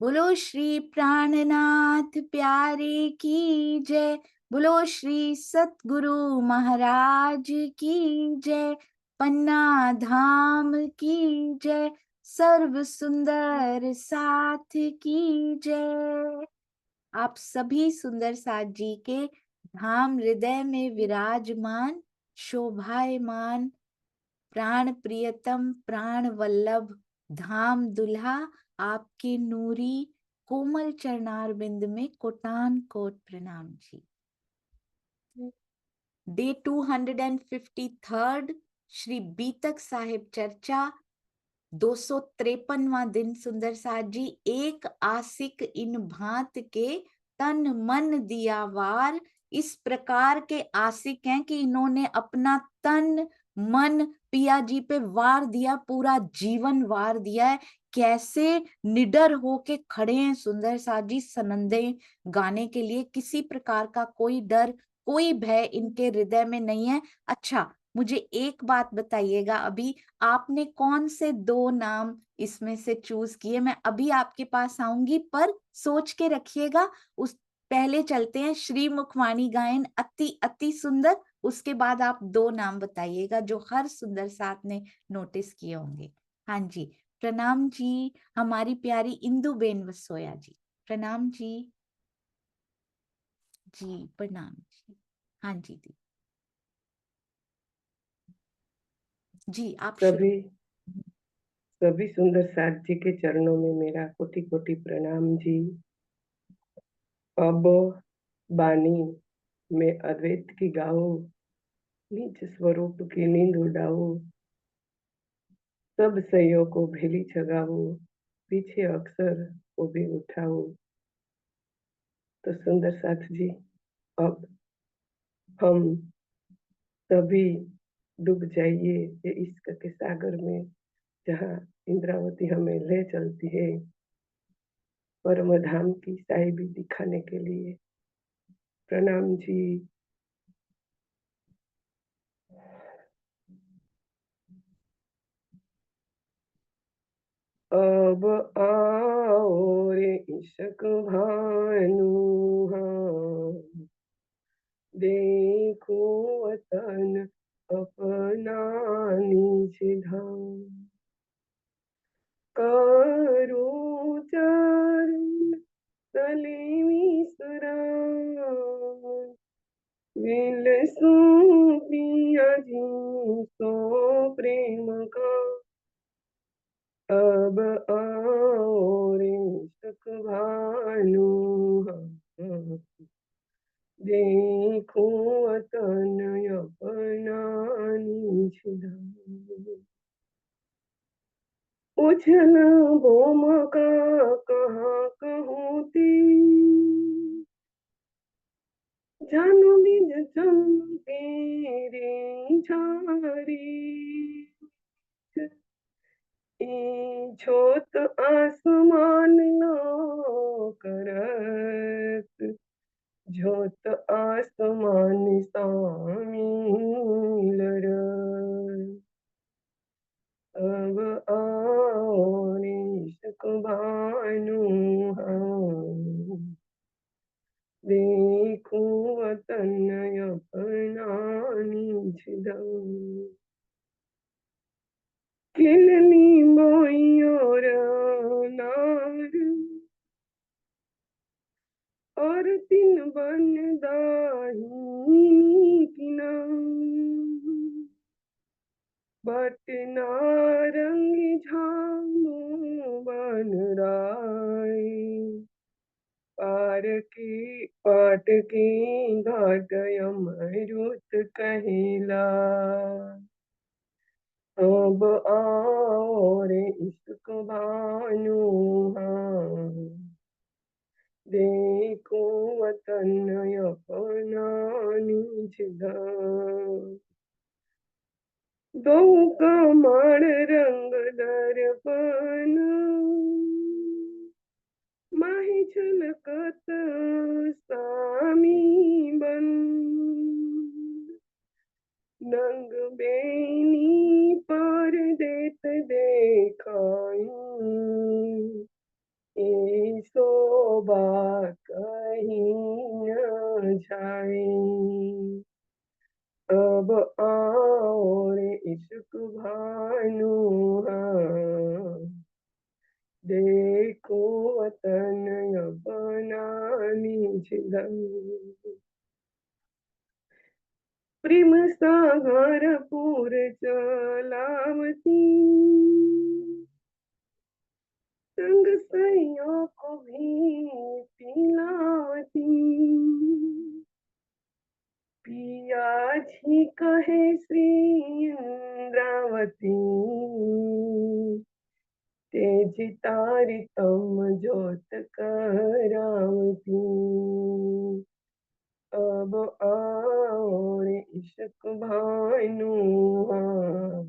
बोलो श्री प्राणनाथ प्यारे की जय। बोलो श्री सतगुरु महाराज की जय। पन्ना धाम की जय। सर्व सुंदर साथ की जय। आप सभी सुंदर साथ जी के धाम हृदय में विराजमान शोभायमान प्राण प्रियतम प्राण वल्लभ धाम दुल्हा आपके नूरी कोमल चरणार बिंद में कोटान कोट प्रणाम जी। डे 253 श्री बीतक साहिब चर्चा 253वां दिन। सुंदर साथ जी, एक आशिक इन भांत के तन मन दिया वार। इस प्रकार के आशिक हैं कि इन्होंने अपना तन मन पिया जी पे वार दिया, पूरा जीवन वार दिया है। कैसे निडर होके खड़े हैं सुंदर साथ जी सनंदे गाने के लिए। किसी प्रकार का कोई डर कोई भय इनके हृदय में नहीं है। अच्छा, मुझे एक बात बताइएगा, अभी आपने कौन से दो नाम इसमें से चूज किए? मैं अभी आपके पास आऊंगी, पर सोच के रखिएगा। उस पहले चलते हैं श्री मुखवाणी गायन अति अति सुंदर, उसके बाद आप दो नाम बताइएगा जो हर सुंदर साथ ने नोटिस किए होंगे। हाँ जी, प्रणाम जी हमारी प्यारी इंदु बेन वसोया जी। प्रणाम जी। जी प्रणाम जी। हाँ जी दी जी, आप शुरू। सभी सभी सुंदर साथ जी के चरणों में मेरा कोटि कोटि प्रणाम जी। अब बानी में अद्वैत की गाओ, निज स्वरूप की नींद उड़ाओ, सब सैयों को भेली छगाओ, पीछे अक्सर वो भी उठाओ। तो सुंदर साथ जी, अब हम सभी डूब जाइए ये इश्क के सागर में, जहाँ इंद्रावती हमें ले चलती है परम धाम की साहिबी दिखाने के लिए। प्रणाम जी। अब आओ रे इश्क भानु, हाँ देखो वतन अपना निज धाम, करो चरण तले विश्राम, विलसू पिया जी सो प्रेम का। अब आओ रे इश्क भानु, हाँ देखो वतन अपना निज धाम। उछल बोम का कहाँ कहूती, जानो बीज चमके रे झारी, छोत आसमान नो करत, झोत आसमान सामी लड़त। अब आओ रे इश्क भानु, हाँ देखो वतन अपना निज धाम। खिलनी बोई और नार, और तीन बन दाही किनार, बट नारंगी झामू बन राय, पाट की घाट अमरुत कहला। अब आओ रे इश्क भानु, हाँ देखो वतन अपना निज धाम। दो कमर रंग दर्पण, माही छलकत सामी बन, नंग बेनी पर देत देखाई, जाए। अब आओ रे इश्क भानु हाँ, देखो वतन अपना निज धन। प्रेम सागर पूर चलावती, संग सैया को भी पिलावती। पिया जी कहे श्री इंद्रावती, तेज तारी तम जोत करावती। अब आओ रे इश्क भानु हाँ,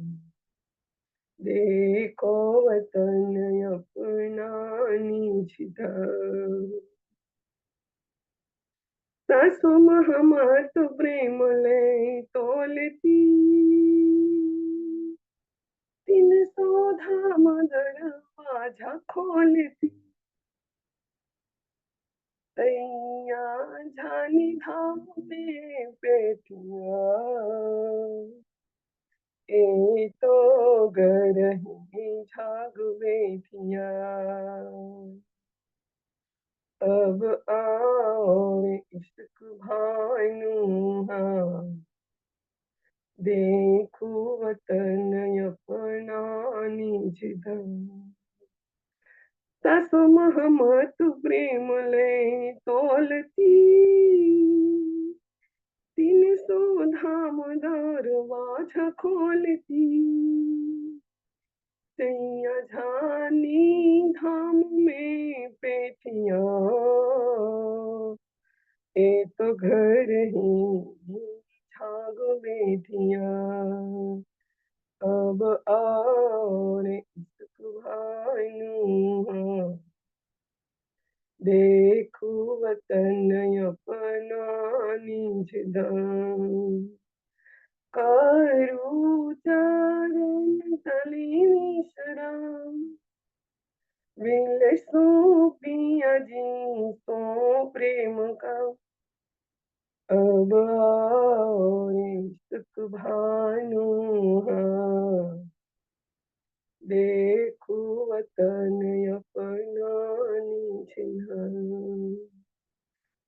देखो वतन अपना निज धन। सासु महमत प्रेम ले तोलती, तीन सौ धाम दरवाजा खोलती। तैया झानी धाम में बैठिया, ए तो गरही झाग बैठिया। अब आओ रे इश्क भानु हाँ, देखो वतन अपना निज धन। सासु महमत प्रेम ले तोलती, तीन सौ धाम दरवाजा खोलती। सैया झानी धाम में पेटिया, ए तो घर ही झाग बेटिया। अब आओ रे इश्क भानु हाँ, देखो वतन अपना निज धन। करू चरण तली विश्राम, मिले सो पिया जी सो प्रेम का। अब आओ रे इश्क भानु हाँ, देखो वतन अपना निज धन।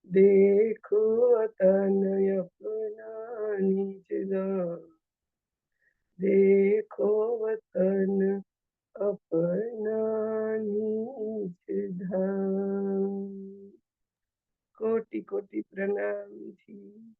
देखो वतन अपना निज धन, देखो वतन अपना निज धन। कोटि कोटि प्रणाम जी।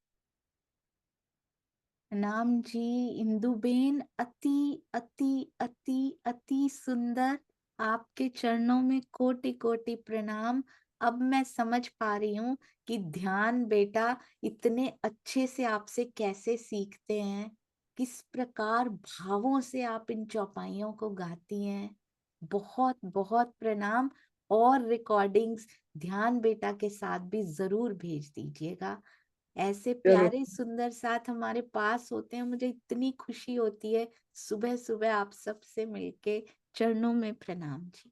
नाम जी। इंदुबेन, अति अति अति अति सुंदर। आपके चरणों में कोटि कोटि प्रणाम। अब मैं समझ पा रही हूँ कि ध्यान बेटा इतने अच्छे से आपसे कैसे सीखते हैं, किस प्रकार भावों से आप इन चौपाइयों को गाती हैं। बहुत बहुत प्रणाम। और रिकॉर्डिंग्स ध्यान बेटा के साथ भी जरूर भेज दीजिएगा। ऐसे जरूर, प्यारे सुंदर साथ हमारे पास होते हैं, मुझे इतनी खुशी होती है। सुबह सुबह आप सबसे मिलके चरणों में प्रणाम जी।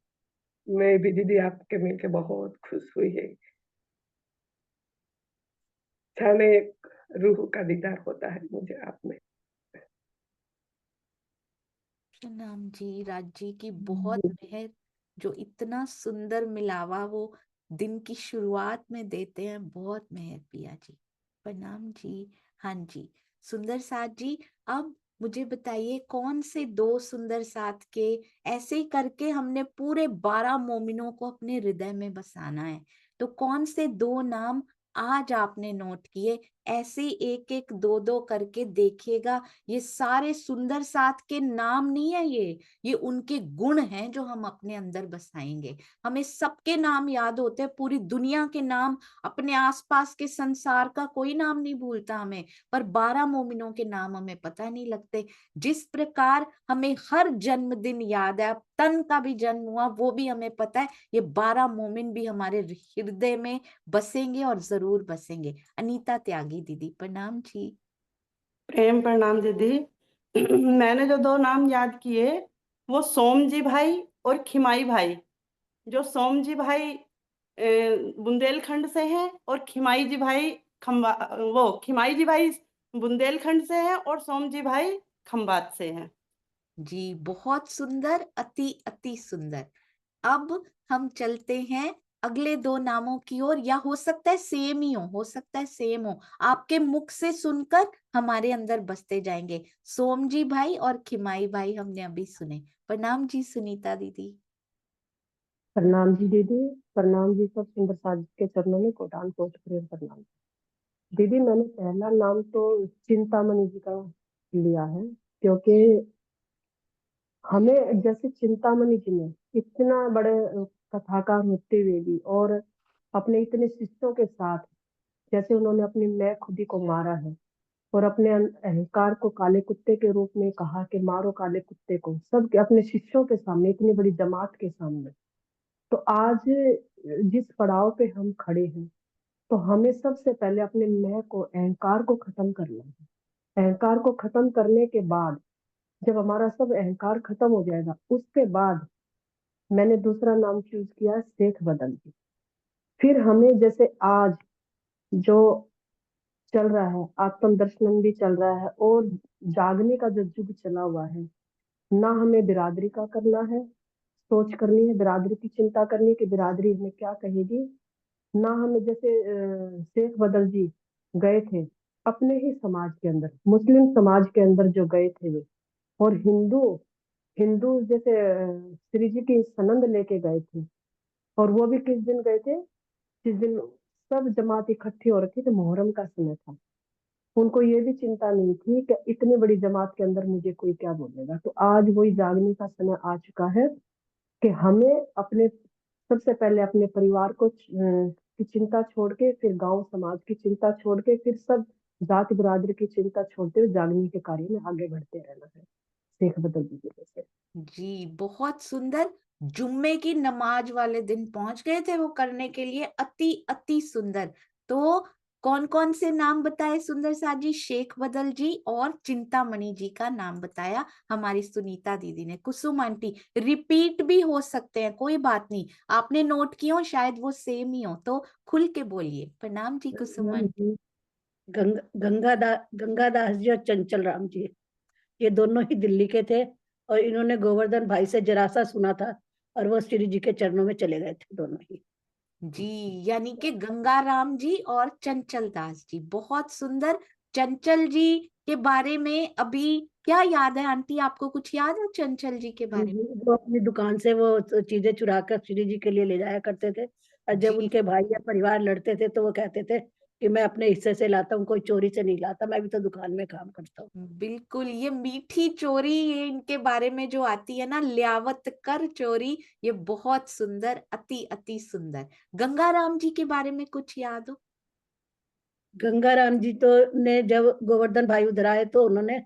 मैं भी दीदी आपके मिलके बहुत खुश हुई है। जाने एक रूह का दीदार होता है मुझे आप में। प्रणाम जी। राज जी की बहुत मेहर, जो इतना सुंदर मिलावा वो दिन की शुरुआत में देते हैं। बहुत मेहर पिया जी। प्रणाम जी। हाँ जी। सुंदर साथ जी, अब मुझे बताइए कौन से दो सुंदर साथ के, ऐसे ही करके हमने पूरे 12 मोमिनों को अपने हृदय में बसाना है। तो कौन से दो नाम आज आपने नोट किए, ऐसे ही एक एक दो दो करके देखिएगा। ये सारे सुंदर साथ के नाम नहीं है, ये उनके गुण हैं जो हम अपने अंदर बसाएंगे। हमें सबके नाम याद होते हैं, पूरी दुनिया के नाम, अपने आसपास के संसार का कोई नाम नहीं भूलता हमें, पर 12 मोमिनों के नाम हमें पता नहीं लगते। जिस प्रकार हमें हर जन्मदिन याद है, अब तन का भी जन्म हुआ वो भी हमें पता है, ये 12 मोमिन भी हमारे हृदय में बसेंगे और जरूर बसेंगे। अनीता त्यागी दीदी प्रणाम जी। प्रेम प्रणाम दीदी। मैंने जो दो नाम याद किए वो सोम जी भाई और खिमाई भाई। जो सोम जी भाई बुंदेलखंड से हैं और खिमाई जी भाई वो खिमाई जी भाई बुंदेलखंड से हैं और सोम जी भाई खंबात से हैं। जी बहुत सुंदर, अति अति सुंदर। अब हम चलते हैं अगले दो नामों की ओर, या हो सकता है सेम ही हो सकता है सेम हो, आपके मुख से सुनकर हमारे अंदर बसते जाएंगे। सोम जी भाई और खिमाई भाई हमने अभी सुने। प्रणाम जी सुनीता दीदी। प्रणाम जी दीदी। प्रणाम जी, सब सुंदर साज के चरणों में कोटान कोट प्रेम प्रणाम। दीदी, मैंने पहला नाम तो चिंतामणि जी का लिया है, क्योंकि हमें जैसे चिंतामणि जी ने इतना बड़े कथाकार होते हुए भी और अपने इतने शिष्यों के साथ, जैसे उन्होंने अपनी मैं खुदी को मारा है और अपने अहंकार को काले कुत्ते के रूप में कहा कि मारो काले कुत्ते को, सब अपने शिष्यों के सामने, इतनी बड़ी जमात के सामने। तो आज जिस पड़ाव पे हम खड़े हैं, तो हमें सबसे पहले अपने मैं को, अहंकार को खत्म करना है। अहंकार को खत्म करने के बाद, जब हमारा सब अहंकार खत्म हो जाएगा, उसके बाद मैंने दूसरा नाम चूज किया शेख बदल जी। फिर हमें जैसे आज जो चल रहा है, आत्म दर्शन भी चल रहा है और जागने का जो युग चला हुआ है, ना हमें बिरादरी का करना है, सोच करनी है बिरादरी की, चिंता करनी है कि बिरादरी हमें क्या कहेगी। ना हमें जैसे शेख बदल जी गए थे अपने ही समाज के अंदर, मुस्लिम समाज के अंदर जो गए थे वे, और हिंदू हिंदू जैसे श्री जी की सनंद लेके गए थे। और वो भी किस दिन गए थे? जिस दिन सब जमात इकट्ठी हो रखी थी, मुहर्रम का समय था। उनको ये भी चिंता नहीं थी कि इतनी बड़ी जमात के अंदर मुझे कोई क्या बोलेगा। तो आज वही जागने का समय आ चुका है कि हमें अपने, सबसे पहले अपने परिवार को की चिंता छोड़ के, फिर गांव समाज की चिंता छोड़ के, फिर सब जाति बिरादरी की चिंता छोड़ते हुए जागने के कार्य में आगे बढ़ते रहना है, शेख बदल जी जैसे। जी बहुत सुंदर। जुम्मे की नमाज वाले दिन पहुंच गए थे वो करने के लिए, अति अति सुंदर। तो कौन कौन से नाम बताए सुंदर सा जी? शेख बदल जी और चिंतामणि जी का नाम बताया हमारी सुनीता दीदी ने। कुसुम आंटी, रिपीट भी हो सकते हैं, कोई बात नहीं, आपने नोट किया हो, शायद वो सेम ही हो, तो खुल के बोलिए। प्रणाम जी कुसुम आंटी। गंगादास जी और चंचल राम जी, ये दोनों ही दिल्ली के थे और इन्होंने गोवर्धन भाई से जरा सा सुना था और वो श्री जी के चरणों में चले गए थे दोनों ही। जी, यानी कि गंगाराम जी और चंचल दास जी, बहुत सुंदर। चंचल जी के बारे में अभी क्या याद है आंटी? आपको कुछ याद है चंचल जी के बारे में? वो अपनी दुकान से वो चीजें चुरा कर श्री जी के लिए ले जाया करते थे, और जब जी उनके भाई या परिवार लड़ते थे तो वो कहते थे कि मैं अपने हिस्से से लाता हूँ, कोई चोरी से नहीं लाता, मैं भी तो दुकान में काम करता हूँ। बिल्कुल, ये मीठी चोरी, ये इनके बारे में जो आती है ना, लियावत कर चोरी, ये बहुत सुंदर, अति अति सुंदर। गंगाराम जी के बारे में कुछ याद हो? गंगाराम जी तो ने जब गोवर्धन भाई उधर आए तो उन्होंने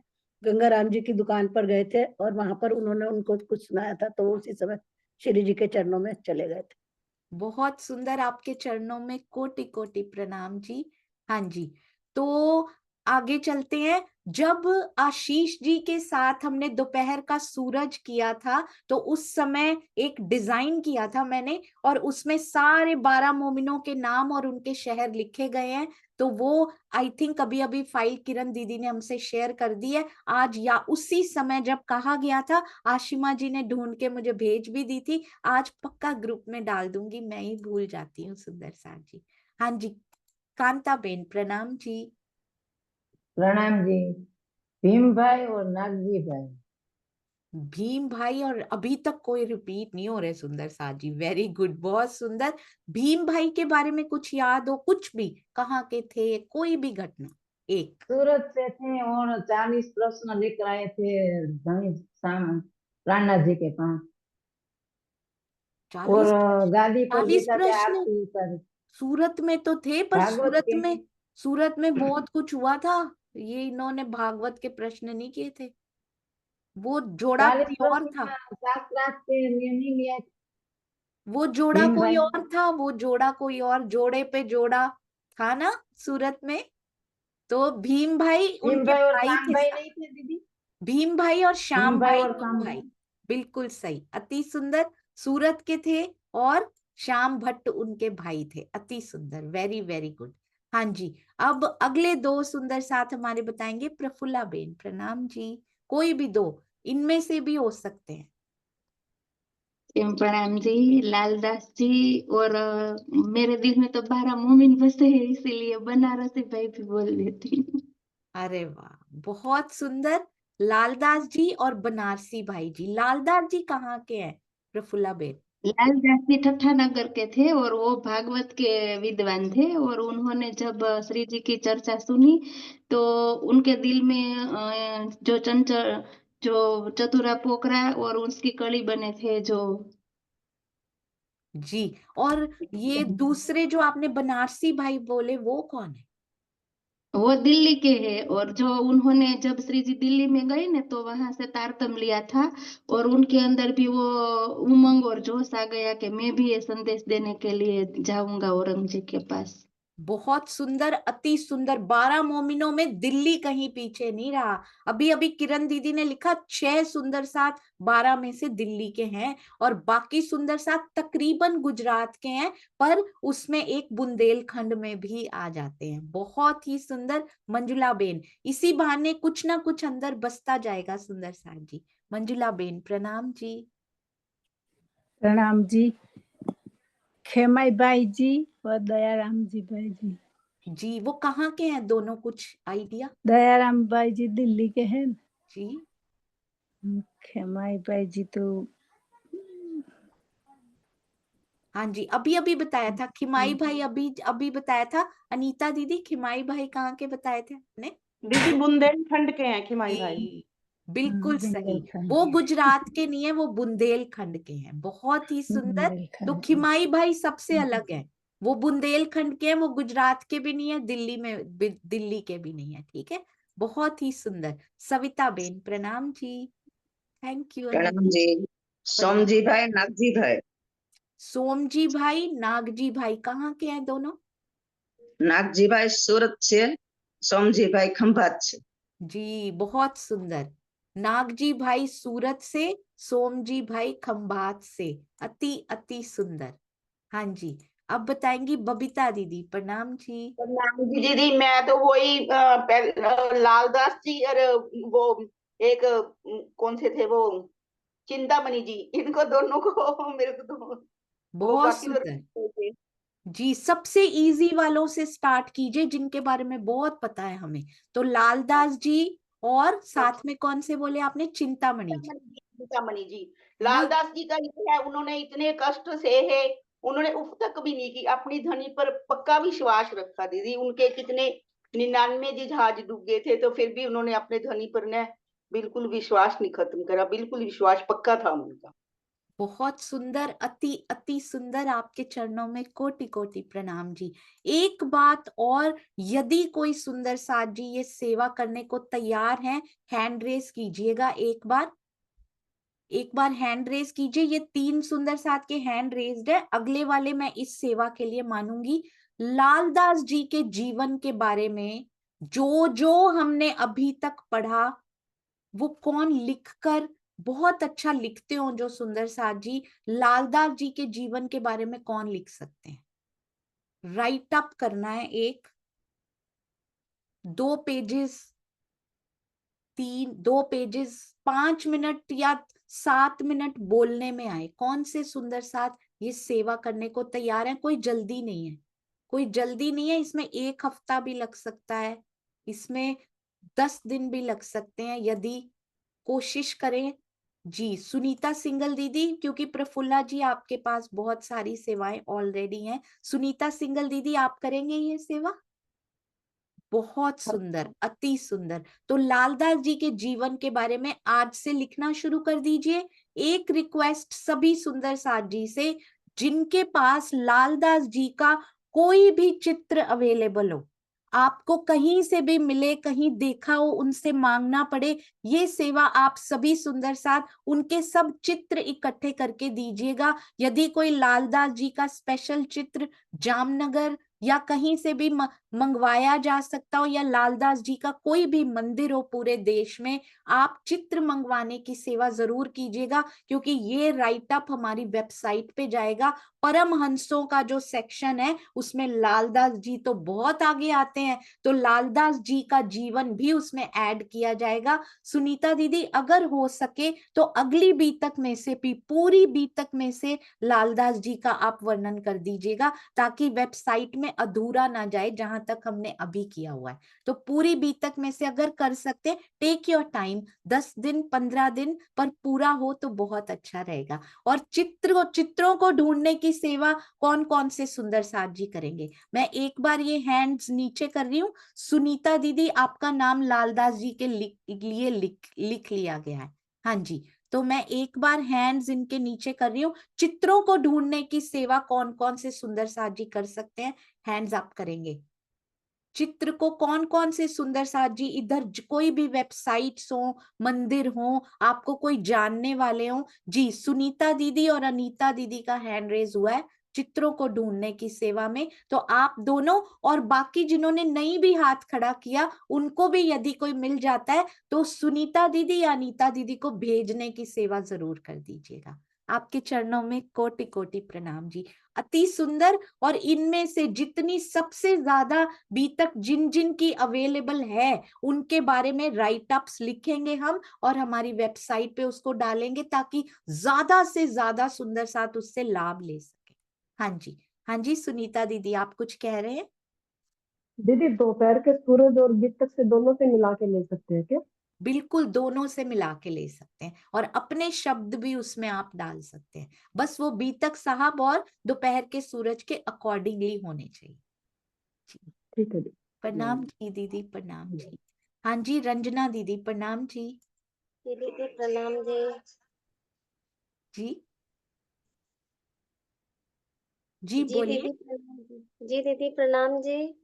गंगाराम जी की दुकान पर गए थे और वहां पर उन्होंने उनको कुछ सुनाया था, तो वो उसी समय श्री जी के चरणों में चले गए थे। बहुत सुंदर, आपके चरणों में कोटि कोटि प्रणाम जी। हाँ जी, तो आगे चलते हैं। जब आशीष जी के साथ हमने दोपहर का सूरज किया था, तो उस समय एक डिजाइन किया था मैंने, और उसमें सारे 12 मोमिनों के नाम और उनके शहर लिखे गए हैं। तो वो आई थिंक अभी अभी फाइल किरण दीदी ने हमसे शेयर कर दी है आज, या उसी समय जब कहा गया था, आशिमा जी ने ढूंढ के मुझे भेज भी दी थी। आज पक्का ग्रुप में डाल दूंगी, मैं ही भूल जाती हूँ सुंदर साथ जी। हाँ जी, कांता बेन प्रणाम जी। प्रणाम जी। भीम भाई और नागजी भाई। भीम भाई, और अभी तक कोई रिपीट नहीं हो रहे सुंदर साथ जी, वेरी गुड, बहुत सुंदर। भीम भाई के बारे में कुछ याद हो? कुछ भी, कहाँ के थे, कोई भी घटना एक। सूरत से थे और 40 प्रश्न लेकर आए थे धनी राणा जी के पास, और 40? गादी पर 40 बैठा थे प्रश्न? आरती पर। सूरत में तो थे, पर भागवत के। सूरत में बहुत कुछ हुआ था। ये इन्होंने भागवत के प्रश्न नहीं किए थे, वो जोड़ा 40 कोई और प्रश्न था। में शास्त्रार्थ के लिए नहीं लिया वो जोड़ा भीम कोई भाई। और था, वो जोड़ा कोई और, जोड़े पे जोड़ा था ना सूरत में। तो भीम भाई भीम उनके भाई और भाई श्याम थे भाई साथ। नहीं थे दीदी? भीम भाई और श्याम भीम भाई भाई, और दो श्याम भाई। भाई। बिल्कुल सही, अति सुंदर। सूरत के थे और श्याम भट्ट उनके भाई थे, अति सुंदर, वेरी वेरी गुड। हाँ जी, अब अगले दो सुंदर साथ हमारे बताएंगे प्रफुल्ला बेन। प्रणाम जी, कोई भी दो, इनमें से भी हो सकते हैं। प्रणाम जी, लालदास जी। और मेरे दिल में तो 12 मोमिन बसे हैं, इसीलिए बनारसी भाई भी बोल देती हूँ। अरे वाह, बहुत सुंदर। लालदास जी और बनारसी भाई जी। लालदास जी कहाँ के हैं प्रफुल्ला बेन? लालदास जी ठट्ठानगर के थे और वो भागवत के विद्वान थे। और उन्होंने जब श्री जी की चर्चा सुनी तो उनके दिल में जो चंचल, जो चतुरा पोखरा और उसकी कड़ी बने थे जो। जी, और ये दूसरे जो आपने बनारसी भाई बोले वो कौन है? वो दिल्ली के हैं। और जो उन्होंने जब श्री जी दिल्ली में गए ना तो वहां से तारतम लिया था और उनके अंदर भी वो उमंग और जोश आ गया कि मैं भी ये संदेश देने के लिए जाऊंगा औरंगजेब के पास। बहुत सुंदर, अति सुंदर। 12 मोमिनों में दिल्ली कहीं पीछे नहीं रहा। अभी अभी किरण दीदी ने लिखा 6 सुंदर साथ 12 में से दिल्ली के हैं और बाकी सुंदर साथ तकरीबन गुजरात के हैं, पर उसमें एक बुंदेलखंड में भी आ जाते हैं। बहुत ही सुंदर मंजुला बेन। इसी बहाने कुछ ना कुछ अंदर बसता जाएगा सुंदर साथ जी। मंजुला बेन प्रणाम जी। प्रणाम जी। खेमाई बाई जी और दयाराम जी बाई जी। जी, वो कहाँ के हैं दोनों, कुछ आइडिया? दयाराम बाई जी दिल्ली के हैं। जी, खेमाई बाई जी तो हाँ जी, अभी अभी बताया था खिमाई भाई, अभी अभी बताया था। अनीता दीदी, खिमाई भाई कहाँ के बताए थे आपने? दीदी बुंदेलखंड के हैं खिमाई भाई। जी, बिल्कुल सही। बुंदेलखंड वो के। गुजरात के नहीं है, वो बुंदेलखंड के हैं। बहुत ही सुंदर। तो बुंदेलखंड के। खिमाई भाई सबसे अलग है। वो बुंदेलखंड के हैं, वो गुजरात के भी नहीं है, दिल्ली के भी नहीं है। ठीक है, बहुत ही सुंदर। सविता बेन प्रणाम जी। थैंक यू प्रणाम अनीता। जी। सोमजी भाई, नागजी भाई। सोमजी भाई, नागजी भाई कहाँ के हैं दोनों? नागजी भाई सूरत से, सोमजी भाई खंभात से। जी, बहुत सुंदर। नागजी भाई सूरत से, सोमजी भाई खंभात से। अति अति सुंदर। हाँ जी, अब बताएंगी बबीता दीदी। प्रणाम जी। प्रणाम जी दीदी। मैं तो वही लालदास जी और वो एक कौन से थे वो चिंतामणि जी, इनको दोनों को मेरे को तो वो बहुत बाकी सुंदर तो जी। सबसे इजी वालों से स्टार्ट कीजिए जिनके बारे में बहुत पता है हमें। तो लालदास जी और साथ में कौन से बोले आपने? चिंतामणि जी, चिंतामणि जी। है ना? लालदास जी का ये है, उन्होंने इतने कष्ट सहे है, उन्होंने उफ तक भी नहीं की, अपनी धनी पर पक्का विश्वास रखा दीदी। उनके कितने 99 जी जहाज डूब गए थे, तो फिर भी उन्होंने अपने धनी पर ने बिल्कुल विश्वास नहीं खत्म करा, बिल्कुल विश्वास पक्का था उनका। बहुत सुंदर, अति अति सुंदर। आपके चरणों में कोटि कोटि प्रणाम जी। एक बात और, यदि कोई सुंदर साथ जी ये सेवा करने को तैयार हैं, हैंड रेस कीजिएगा। एक बार हैंड रेस कीजिए। ये 3 सुंदर साथ के हैंड रेस्ड है। अगले वाले मैं इस सेवा के लिए मानूंगी। लालदास जी के जीवन के बारे में जो जो हमने अभी तक पढ़ा, वो कौन लिखकर बहुत अच्छा लिखते हो जो सुंदर साथ जी, लालदास जी के जीवन के बारे में कौन लिख सकते हैं? राइट अप करना है। 2 पेजेस, 2 पेजेस, 5 मिनट या 7 मिनट बोलने में आए। कौन से सुंदर साथ ये सेवा करने को तैयार है? कोई जल्दी नहीं है, कोई जल्दी नहीं है। इसमें 1 हफ्ता भी लग सकता है, इसमें 10 दिन भी लग सकते हैं, यदि कोशिश करें। जी, सुनीता सिंगल दीदी, क्योंकि प्रफुल्ला जी आपके पास बहुत सारी सेवाएं ऑलरेडी हैं। सुनीता सिंगल दीदी, आप करेंगे ये सेवा? बहुत सुंदर, अति सुंदर। तो लालदास जी के जीवन के बारे में आज से लिखना शुरू कर दीजिए। एक रिक्वेस्ट सभी सुंदर साथ जी से, जिनके पास लालदास जी का कोई भी चित्र अवेलेबल हो, आपको कहीं से भी मिले, कहीं देखा हो, उनसे मांगना पड़े, ये सेवा आप सभी सुंदर साथ उनके सब चित्र इकट्ठे करके दीजिएगा। यदि कोई लालदास जी का स्पेशल चित्र जामनगर या कहीं से भी मंगवाया जा सकता हो या लालदास जी का कोई भी मंदिर हो पूरे देश में, आप चित्र मंगवाने की सेवा जरूर कीजिएगा, क्योंकि ये राइट अप हमारी वेबसाइट पे जाएगा। परमहंसों का जो सेक्शन है उसमें लालदास जी तो बहुत आगे आते हैं, तो लालदास जी का जीवन भी उसमें ऐड किया जाएगा। सुनीता दीदी, अगर हो सके तो अगली बीतक में से भी, पूरी बीतक में से लालदास जी का आप वर्णन कर दीजिएगा, ताकि वेबसाइट में अधूरा ना जाए जहां तक हमने अभी किया हुआ है। तो पूरी बीतक में से अगर कर सकते, टेक योर टाइम, 10 दिन 15 दिन पर पूरा हो तो बहुत अच्छा रहेगा। और चित्रों को ढूंढने की सेवा कौन कौन से सुंदर साथ जी करेंगे? मैं एक बार ये हैंड्स नीचे कर रही हूँ। सुनीता दीदी, आपका नाम लालदास जी के लिए लिख लिया गया है। हाँ जी, तो मैं एक बार हैंड्स इनके नीचे कर रही हूँ। चित्रों को ढूंढने की सेवा कौन कौन से सुंदर साथ जी कर सकते हैं? हैंड्स अप करेंगे। चित्र को कौन कौन से सुंदर साथ जी, इधर कोई भी वेबसाइट्स हो, मंदिर हो, आपको कोई जानने वाले हो जी? सुनीता दीदी और अनीता दीदी का हैंड रेज हुआ है चित्रों को ढूंढने की सेवा में। तो आप दोनों और बाकी जिन्होंने नहीं भी हाथ खड़ा किया, उनको भी यदि कोई मिल जाता है तो सुनीता दीदी या अनीता दीदी को भेजने की सेवा जरूर कर दीजिएगा। आपके चरणों में कोटि कोटि प्रणाम जी। अति सुंदर। और इनमें से जितनी सबसे ज्यादा बीतक जिन जिन की अवेलेबल है उनके बारे में राइट अप्स लिखेंगे हम, और हमारी वेबसाइट पे उसको डालेंगे, ताकि ज्यादा से ज्यादा सुंदर साथ उससे लाभ ले सके। हाँ जी, हाँ जी, सुनीता दीदी आप कुछ कह रहे हैं? दीदी दोपहर के सूरज और बीतक से दोनों से मिला के ले सकते हैं क्या? बिल्कुल, दोनों से मिला के ले सकते हैं, और अपने शब्द भी उसमें आप डाल सकते हैं। बस वो बीतक साहब और दोपहर के सूरज के अकॉर्डिंगली होने चाहिए। ठीक है दीदी। प्रणाम जी दीदी, प्रणाम जी। हाँ जी, रंजना दीदी प्रणाम जी। दीदी प्रणाम जी। जी जी बोलिए। दीदी प्रणाम जी। जी दीदी प्रणाम जी।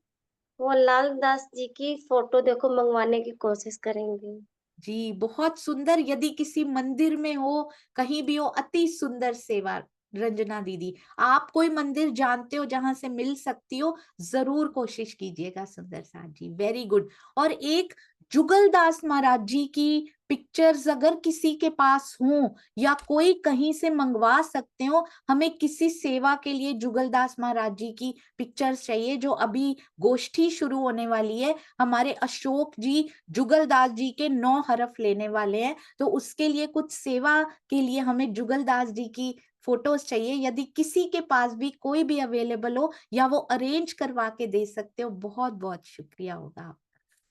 वो लाल दास जी की फोटो देखो मंगवाने की कोशिश करेंगे। जी बहुत सुंदर, यदि किसी मंदिर में हो, कहीं भी हो, अति सुंदर सेवा। रंजना दीदी, आप कोई मंदिर जानते हो जहां से मिल सकती हो, जरूर कोशिश कीजिएगा सुंदर साथ जी। Very good. और एक जुगलदास महाराज जी की पिक्चर्स अगर किसी के पास हो या कोई कहीं से मंगवा सकते हो, हमें किसी सेवा के लिए जुगलदास महाराज जी की पिक्चर्स चाहिए। जो अभी गोष्ठी शुरू होने वाली है, हमारे अशोक जी जुगलदास जी के 9 हरफ लेने वाले हैं, तो उसके लिए कुछ सेवा के लिए हमें जुगलदास जी की फोटोज चाहिए। यदि किसी के पास भी कोई भी अवेलेबल हो या वो अरेंज करवा के दे सकते हो, बहुत बहुत शुक्रिया होगा आपका।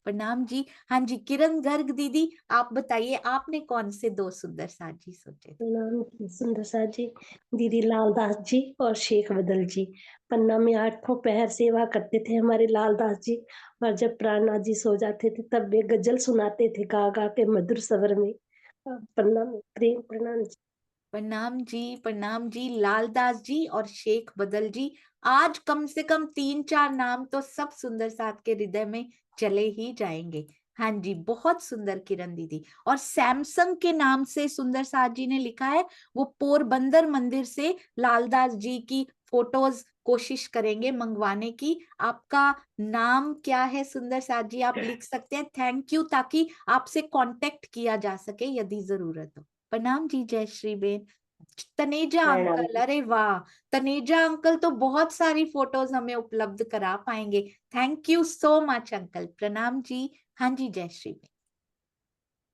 प्रणाम जी। हाँ जी, किरण गर्ग दीदी आप बताइए, आपने कौन से 2 सुंदर साथ जी सोचे थे? प्रणाम सुंदर साथ जी। दीदी लालदास जी और शेख बदल जी पन्ना में 8 पहर सेवा करते थे हमारे लालदास जी। और जब प्राणनाथ जी सो जाते थे तब वे गजल सुनाते थे गा गा के मधुर स्वर में। पन्ना में प्रेम प्रणाम जी। प्रणाम जी, प्रणाम जी। लालदास जी और शेख बदल जी, आज कम से कम 3-4 नाम तो सब सुंदर साथ के हृदय में चले ही जाएंगे। हाँ जी, बहुत सुंदर किरण दीदी। और सैमसंग के नाम से सुंदर साथ जी ने लिखा है, वो पोरबंदर मंदिर से लालदास जी की फोटोज कोशिश करेंगे मंगवाने की। आपका नाम क्या है सुंदर साथ जी? आप लिख सकते हैं थैंक यू, ताकि आपसे कांटेक्ट किया जा सके यदि जरूरत हो। प्रणाम जी, जय श्री बेन। तनेजा प्रणाम अंकल, अरे वाह, तनेजा अंकल तो बहुत सारी फोटोज हमें उपलब्ध करा पाएंगे। Thank you so much uncle. प्रणाम जी। हाँ जी, जय श्री बेन।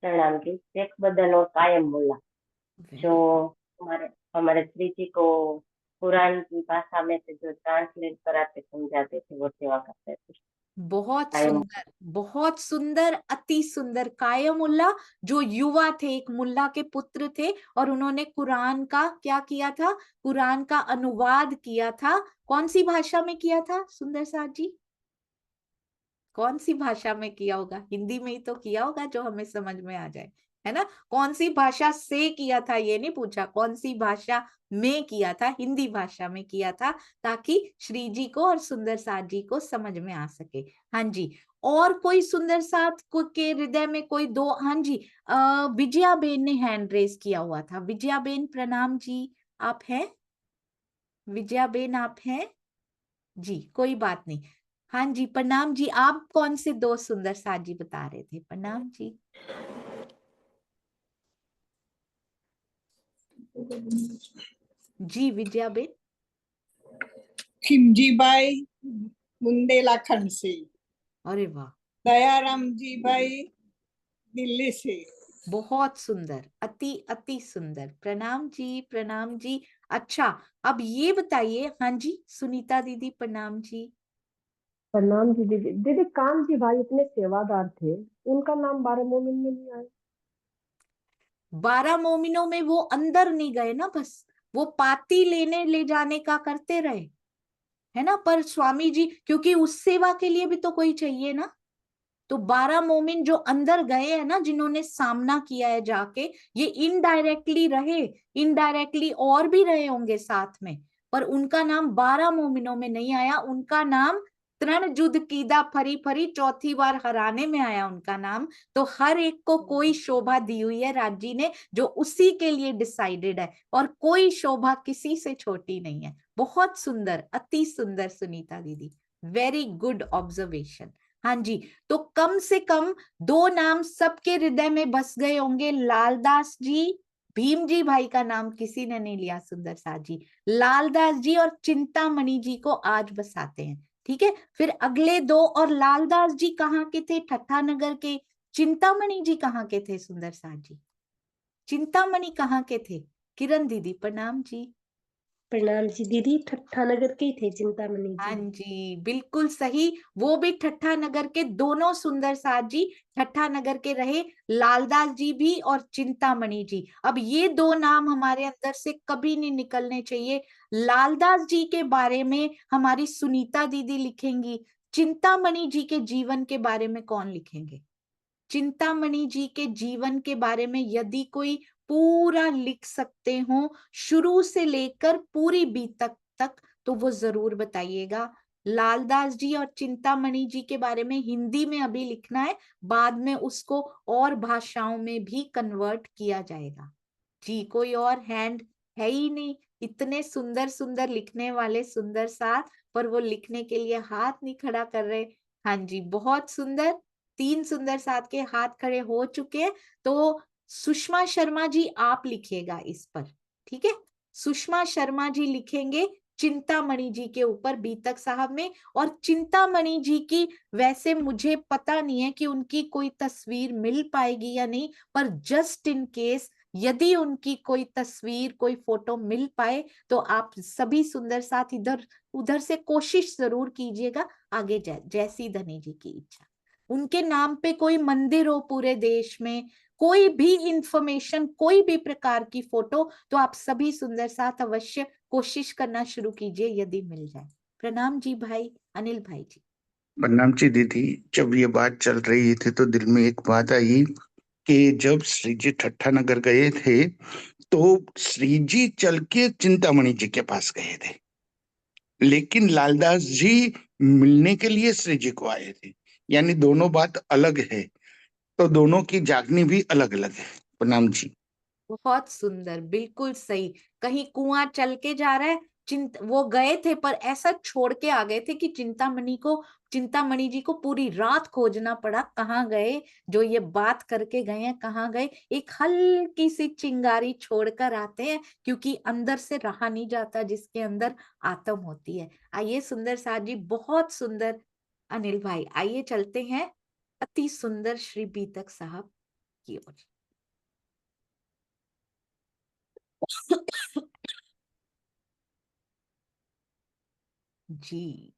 प्रणाम जी। शेख बदल और कायम बोला, जो हमारे हमारे श्री जी को कुरान की भाषा में से जो ट्रांसलेट कराते समझाते थे, वो सेवा करते थे। बहुत कायम सुंदर, बहुत सुंदर, अति सुंदर। कायमुल्ला जो युवा थे, एक मुल्ला के पुत्र थे, और उन्होंने कुरान का क्या किया था? कुरान का अनुवाद किया था। कौन सी भाषा में किया था सुंदर साथ जी? कौन सी भाषा में किया होगा? हिंदी में ही तो किया होगा जो हमें समझ में आ जाए, है ना? कौन सी भाषा से किया था ये नहीं पूछा, कौन सी भाषा में किया था? हिंदी भाषा में किया था, ताकि श्री जी को और सुंदर साथ जी को समझ में आ सके। हाँ जी, और कोई सुंदर साथ के हृदय में कोई 2? हाँ जी, विजया बेन ने हैंड रेज किया हुआ था। विजया बेन प्रणाम जी, आप हैं? विजया बेन आप हैं जी? कोई बात नहीं, हाँ जी, प्रणाम जी। आप कौन से दो सुंदर साथ जी बता रहे थे? प्रणाम जी। जी विजया बेन। खिमजी बाई बुंदेला खंड से, अरे वाह, दयाराम जी भाई दिल्ली से। बहुत सुंदर, अति अति सुंदर। प्रणाम जी, प्रणाम जी। अच्छा, अब ये बताइए, हाँ जी सुनीता दीदी, प्रणाम जी। प्रणाम जी दीदी। दीदी कान जी भाई इतने सेवादार थे, उनका नाम 12 मोमिन में नहीं आया। 12 मोमिनों में वो अंदर नहीं गए ना, बस वो पाती लेने ले जाने का करते रहे, है ना। पर स्वामी जी, क्योंकि उस सेवा के लिए भी तो कोई चाहिए ना, तो 12 मोमिन जो अंदर गए हैं ना, जिन्होंने सामना किया है जाके, ये इनडायरेक्टली रहे, इनडायरेक्टली और भी रहे होंगे साथ में, पर उनका नाम 12 मोमिनों में नहीं आया। उनका नाम तृण युद्ध कीदा फरी फरी, चौथी बार हराने में आया उनका नाम। तो हर एक को कोई शोभा दी हुई है राज जी ने, जो उसी के लिए डिसाइडेड है, और कोई शोभा किसी से छोटी नहीं है। बहुत सुंदर, अति सुंदर सुनीता दीदी, वेरी गुड ऑब्जर्वेशन। हाँ जी, तो कम से कम दो नाम सबके हृदय में बस गए होंगे, लालदास जी, भीम जी भाई का नाम किसी ने नहीं लिया सुंदर साथ जी, लालदास जी और चिंतामणि जी को आज बसाते हैं, ठीक है। फिर अगले दो, और लालदास जी कहाँ के थे? ठट्ठा नगर के। चिंतामणि जी कहाँ के थे सुंदर साथ जी? चिंतामणि कहाँ के थे? किरण दीदी, प्रणाम जी। प्रणाम जी दीदी, ठट्ठा नगर के ही थे चिंतामणि हाँ जी। जी, बिल्कुल सही। वो भी ठट्ठा नगर के, दोनों सुंदर साथ जी ठट्ठा नगर के रहे, लालदास जी भी और चिंतामणि जी। अब ये दो नाम हमारे अंदर से कभी नहीं निकलने चाहिए। लालदास जी के बारे में हमारी सुनीता दीदी लिखेंगी, चिंतामणि जी के जीवन के बारे में कौन लिखेंगे? चिंतामणि जी के जीवन के बारे में यदि कोई पूरा लिख सकते हो, शुरू से लेकर पूरी बीतक तक, तो वो जरूर बताइएगा। लालदास जी और चिंतामणि जी के बारे में हिंदी में अभी लिखना है, बाद में उसको और भाषाओं में भी कन्वर्ट किया जाएगा। जी, कोई और हैंड है ही नहीं, इतने सुंदर सुंदर लिखने वाले सुंदर साथ, पर वो लिखने के लिए हाथ नहीं खड़ा कर रहे। हाँ जी, बहुत सुंदर। 3 सुंदर साथ के हाथ खड़े हो चुके हैं, तो सुषमा शर्मा जी आप लिखिएगा इस पर, ठीक है। सुषमा शर्मा जी लिखेंगे चिंतामणि जी के ऊपर बीतक साहब में। और चिंतामणि जी की वैसे मुझे पता नहीं है कि उनकी कोई तस्वीर मिल पाएगी या नहीं, पर जस्ट इन केस यदि उनकी कोई तस्वीर, कोई फोटो मिल पाए, तो आप सभी सुंदर साथ इधर उधर से कोशिश जरूर कीजिएगा। आगे जैसी धनी जी की इच्छा। उनके नाम पे कोई मंदिर हो पूरे देश में, कोई भी इंफॉर्मेशन, कोई भी प्रकार की फोटो, तो आप सभी सुंदर साथ अवश्य कोशिश करना शुरू कीजिए यदि मिल जाए। प्रणाम जी भाई, अनिल भाई जी। प्रणाम जी दीदी। जब ये बात चल रही थी तो दिल में एक बात आई कि जब श्री जी ठट्ठा नगर गए थे तो श्री जी चल के चिंतामणि जी के पास गए थे, लेकिन लालदास जी मिलने के लिए श्री जी को आए थे, यानी दोनों बात अलग है, तो दोनों की जागनी भी अलग अलग है। प्रणाम जी। बहुत सुंदर, बिल्कुल सही। कहीं कुआं चल के जा रहा है, वो गए थे पर ऐसा छोड़ के आ गए थे कि चिंतामणि जी को पूरी रात खोजना पड़ा, कहाँ गए, जो ये बात करके गए हैं कहाँ गए। एक हल्की सी चिंगारी छोड़कर आते हैं, क्योंकि अंदर से रहा नहीं जाता जिसके अंदर आत्म होती है। आइए सुंदर साथ जी, बहुत सुंदर। अनिल भाई आइए चलते हैं अति सुंदर श्री बीतक साहब की ओर। जी,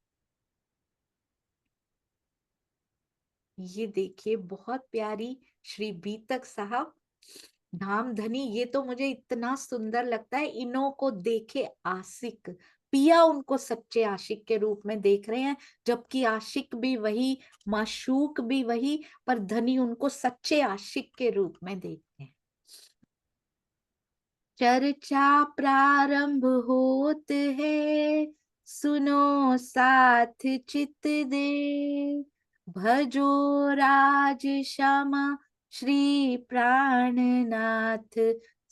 ये देखिए बहुत प्यारी श्री बीतक साहब, धाम धनी। ये तो मुझे इतना सुंदर लगता है, इन्हों को देखे आशिक, पिया उनको सच्चे आशिक के रूप में देख रहे हैं, जबकि आशिक भी वही, माशूक भी वही, पर धनी उनको सच्चे आशिक के रूप में देखते हैं। चर्चा प्रारंभ होत है, सुनो साथ चित दे, भजो राज श्यामा श्री प्राणनाथ,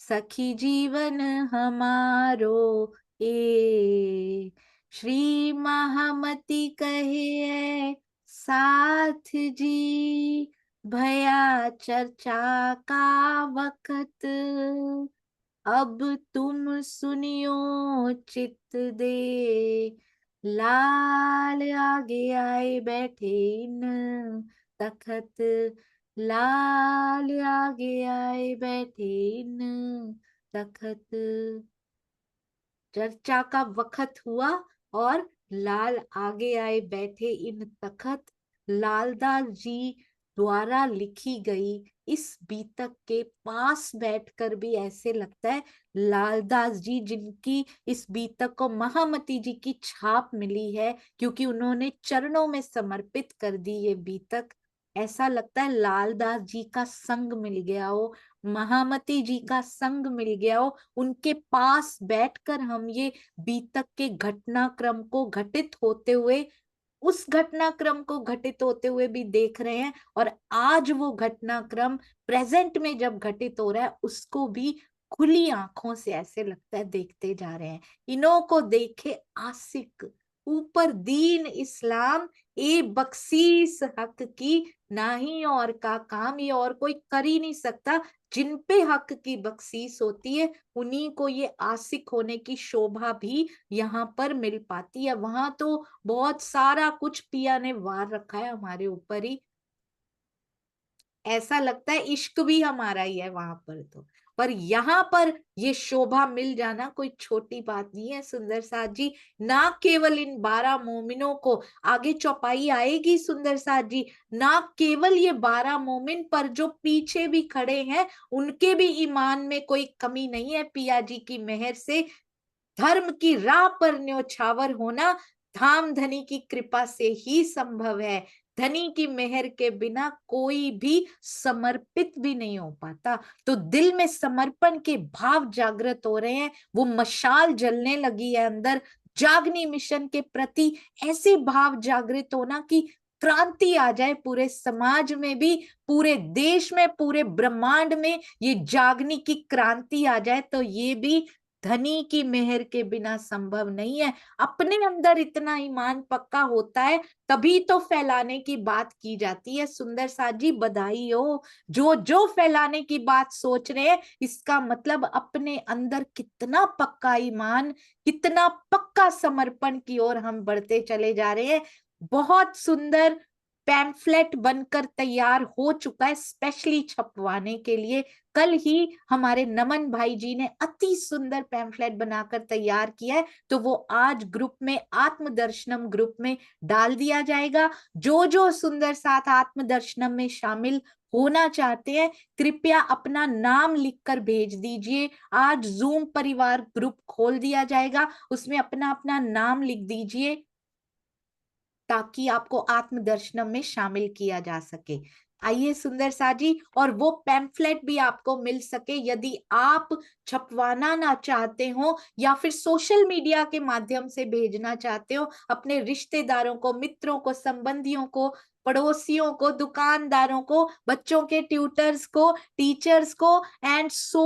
सखी जीवन हमारो ए। श्री महामती कहे साथ जी, भया चर्चा का वक्त, अब तुम सुनियो चित दे, लाल आगे आए बैठे इन तखत, लाल आगे आए बैठे इन तखत। चर्चा का वक्त हुआ और लाल आगे आए बैठे इन तखत। लालदास जी द्वारा लिखी गई इस बीतक के पास बैठकर भी ऐसे लगता है लालदास जी, जिनकी इस बीतक को महामती जी की छाप मिली है, क्योंकि उन्होंने चरणों में समर्पित कर दी ये बीतक, ऐसा लगता है लालदास जी का संग मिल गया हो, महामती जी का संग मिल गया हो, उनके पास बैठकर हम ये बीतक के घटनाक्रम को घटित होते हुए, उस घटनाक्रम को घटित होते हुए भी देख रहे हैं, और आज वो घटनाक्रम प्रेजेंट में जब घटित हो रहा है उसको भी खुली आंखों से ऐसे लगता है देखते जा रहे हैं। इन्हों को देखे आशिक, ऊपर दीन इस्लाम, ए बख्शीस हक की, ना ही और का काम, ये और कोई कर ही नहीं सकता। जिन पे हक की बख्शीस होती है उन्हीं को ये आशिक होने की शोभा भी यहाँ पर मिल पाती है। वहां तो बहुत सारा कुछ पिया ने वार रखा है हमारे ऊपर ही, ऐसा लगता है इश्क भी हमारा ही है वहां पर तो। पर यहाँ पर ये शोभा मिल जाना कोई छोटी बात नहीं है। सुंदर साथ जी ना केवल इन 12 मोमिनों को, आगे चौपाई आएगी सुंदर साथ जी, ना केवल ये 12 मोमिन पर जो पीछे भी खड़े हैं उनके भी ईमान में कोई कमी नहीं है। पिया जी की मेहर से धर्म की राह पर न्योछावर होना धाम धनी की कृपा से ही संभव है। धनी की मेहर के बिना कोई भी समर्पित भी नहीं हो पाता। तो दिल में समर्पण के भाव जागृत हो रहे हैं, वो मशाल जलने लगी है अंदर जागनी मिशन के प्रति, ऐसे भाव जागृत होना कि क्रांति आ जाए पूरे समाज में भी, पूरे देश में, पूरे ब्रह्मांड में ये जागनी की क्रांति आ जाए। तो ये भी धनी की मेहर के बिना संभव नहीं है। अपने अंदर इतना ईमान पक्का होता है तभी तो फैलाने की बात की जाती है। सुंदर साथ जी बधाई हो, जो जो फैलाने की बात सोच रहे हैं, इसका मतलब अपने अंदर कितना पक्का ईमान, कितना पक्का समर्पण की ओर हम बढ़ते चले जा रहे हैं। बहुत सुंदर पैम्फलेट बनकर तैयार हो चुका है स्पेशली छपवाने के लिए। कल ही हमारे नमन भाई जी ने अति सुंदर पैम्फलेट बनाकर तैयार किया है, तो वो आज ग्रुप में, आत्मदर्शनम ग्रुप में डाल दिया जाएगा। जो जो सुंदर साथ आत्मदर्शनम में शामिल होना चाहते हैं कृपया अपना नाम लिखकर भेज दीजिए। आज जूम परिवार ग्रुप खोल दिया जाएगा, उसमें अपना अपना नाम लिख दीजिए ताकि आपको आत्मदर्शनम में शामिल किया जा सके। आइए सुंदर साथ जी, और वो पैम्फलेट भी आपको मिल सके यदि आप छपवाना ना चाहते हो या फिर सोशल मीडिया के माध्यम से भेजना चाहते हो अपने रिश्तेदारों को, मित्रों को, संबंधियों को, पड़ोसियों को, दुकानदारों को, बच्चों के ट्यूटर्स को, टीचर्स को, एंड सो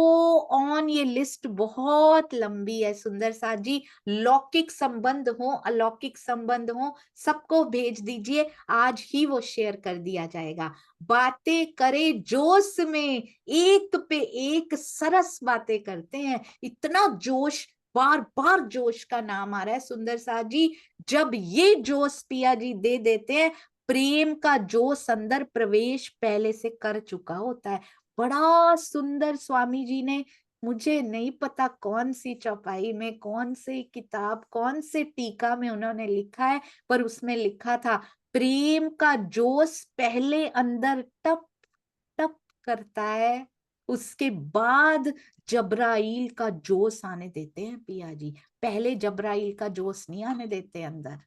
ऑन। ये लिस्ट बहुत लंबी है सुंदर साथ जी। लौकिक संबंध हो, अलौकिक संबंध हो, सबको भेज दीजिए, आज ही वो शेयर कर दिया जाएगा। बातें करे जोश में, एक पे एक सरस बातें करते हैं, इतना जोश, बार बार जोश का नाम आ रहा है सुंदर साथ जी। जब ये जोश पिया जी दे देते हैं, प्रेम का जोश अंदर प्रवेश पहले से कर चुका होता है। बड़ा सुंदर स्वामी जी ने, मुझे नहीं पता कौन सी चौपाई में, कौन सी किताब, कौन से टीका में उन्होंने लिखा है, पर उसमें लिखा था प्रेम का जोश पहले अंदर टप टप करता है, उसके बाद जबराइल का जोश आने देते हैं पिया जी। पहले जबराइल का जोश नहीं आने देते अंदर,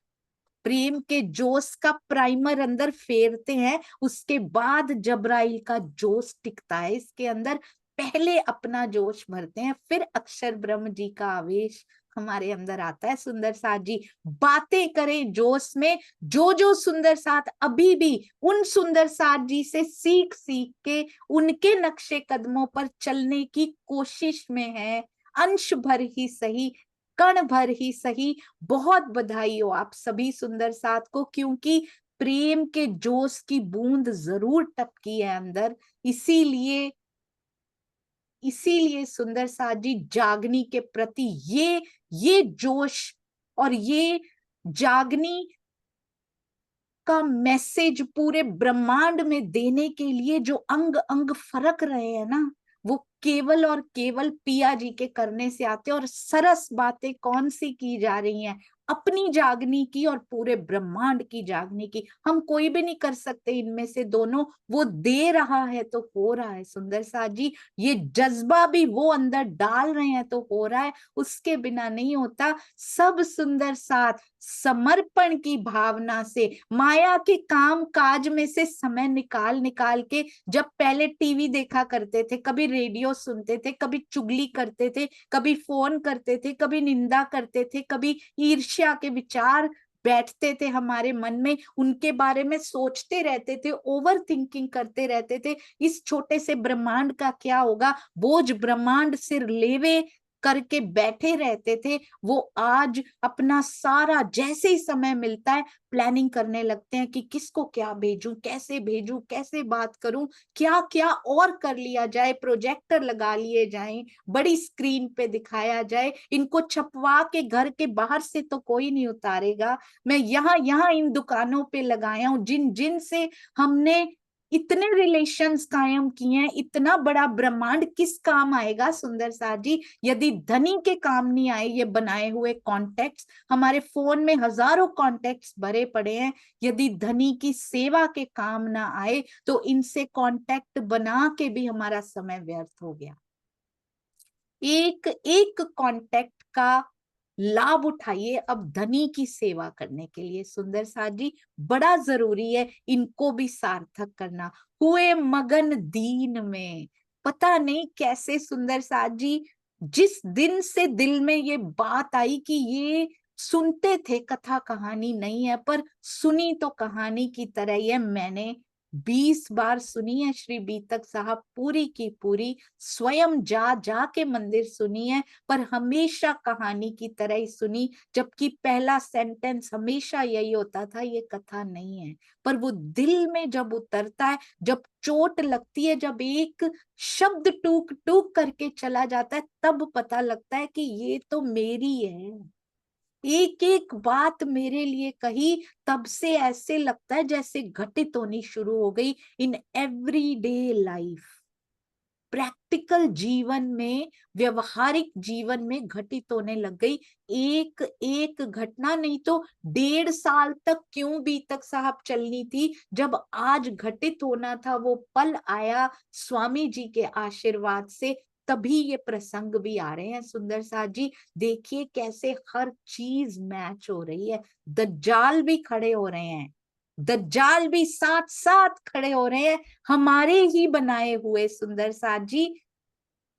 प्रेम के जोश का प्राइमर अंदर फेरते हैं, उसके बाद जबराइल का जोश टिकता है इसके अंदर। पहले अपना जोश भरते हैं, फिर अक्षर ब्रह्म जी का आवेश हमारे अंदर आता है। सुंदर साथ जी बातें करें जोश में, जो जो सुंदर साथ अभी भी उन सुंदर साथ जी से सीख सीख के उनके नक्शे कदमों पर चलने की कोशिश में है, अंश भर ही सही, कण भर ही सही। बहुत बधाई हो आप सभी सुंदर साथ को, क्योंकि प्रेम के जोश की बूंद जरूर टपकी है अंदर। इसीलिए सुंदर साथ जी जागनी के प्रति ये जोश और ये जागनी का मैसेज पूरे ब्रह्मांड में देने के लिए जो अंग अंग फरक रहे हैं ना, वो केवल और केवल पिया जी के करने से आते हैं। और सरस बातें कौन सी की जा रही हैं, अपनी जागनी की और पूरे ब्रह्मांड की जागनी की। हम कोई भी नहीं कर सकते इनमें से दोनों, वो दे रहा है तो हो रहा है सुंदर साथ जी। ये जज्बा भी वो अंदर डाल रहे हैं तो हो रहा है, उसके बिना नहीं होता। सब सुंदर साथ समर्पण की भावना से माया के काम काज में से समय निकाल निकाल के, जब पहले टीवी देखा करते थे, कभी रेडियो सुनते थे, कभी चुगली करते थे, कभी फोन करते थे, कभी निंदा करते थे, कभी ईर्ष्या के विचार बैठते थे हमारे मन में, उनके बारे में सोचते रहते थे, ओवर थिंकिंग करते रहते थे, इस छोटे से ब्रह्मांड का क्या होगा, बोझ ब्रह्मांड सिर लेवे करके बैठे रहते थे। वो आज अपना सारा, जैसे ही समय मिलता है, प्लानिंग करने लगते हैं कि किसको क्या भेजूं, कैसे बात करूं, क्या क्या और कर लिया जाए, प्रोजेक्टर लगा लिए जाएं, बड़ी स्क्रीन पे दिखाया जाए, इनको छपवा के घर के बाहर से तो कोई नहीं उतारेगा, मैं यहाँ इन दुकानों पे लगाया हूं, जिन से हमने इतने रिलेशंस कायम किए हैं, इतना बड़ा ब्रह्मांड किस काम आएगा सुंदर साथ जी, यदि धनी के काम नहीं आए ये बनाए हुए कॉन्टेक्ट्स। हमारे फोन में हजारों कॉन्टेक्ट्स भरे पड़े हैं, यदि धनी की सेवा के काम ना आए तो इनसे कॉन्टेक्ट बना के भी हमारा समय व्यर्थ हो गया। एक एक कॉन्टेक्ट का लाभ उठाइए अब धनी की सेवा करने के लिए सुंदर साथ जी, बड़ा जरूरी है इनको भी सार्थक करना। हुए मगन दीन में, पता नहीं कैसे सुंदर साथ जी, जिस दिन से दिल में ये बात आई कि ये सुनते थे कथा कहानी नहीं है पर सुनी तो कहानी की तरह ही है, मैंने 20 बार सुनी है श्री बीतक साहब पूरी की पूरी, स्वयं जा के मंदिर सुनी है, पर हमेशा कहानी की तरह ही सुनी, जबकि पहला सेंटेंस हमेशा यही होता था, ये कथा नहीं है। पर वो दिल में जब उतरता है, जब चोट लगती है, जब एक शब्द टूक टूक करके चला जाता है, तब पता लगता है कि ये तो मेरी है, एक एक बात मेरे लिए कही, तब से ऐसे लगता है जैसे घटित होनी शुरू हो गई इन एवरीडे लाइफ, प्रैक्टिकल जीवन में, व्यवहारिक जीवन में घटित होने लग गई। एक एक घटना नहीं तो 1.5 साल तक क्यों बीतक साहब चलनी थी, जब आज घटित होना था वो पल आया स्वामी जी के आशीर्वाद से, तभी ये प्रसंग भी आ रहे हैं सुंदर साथ जी। देखिए कैसे हर चीज मैच हो रही है, दज्जाल भी खड़े हो रहे हैं, दज्जाल भी साथ साथ खड़े हो रहे हैं, हमारे ही बनाए हुए सुंदर साथ जी।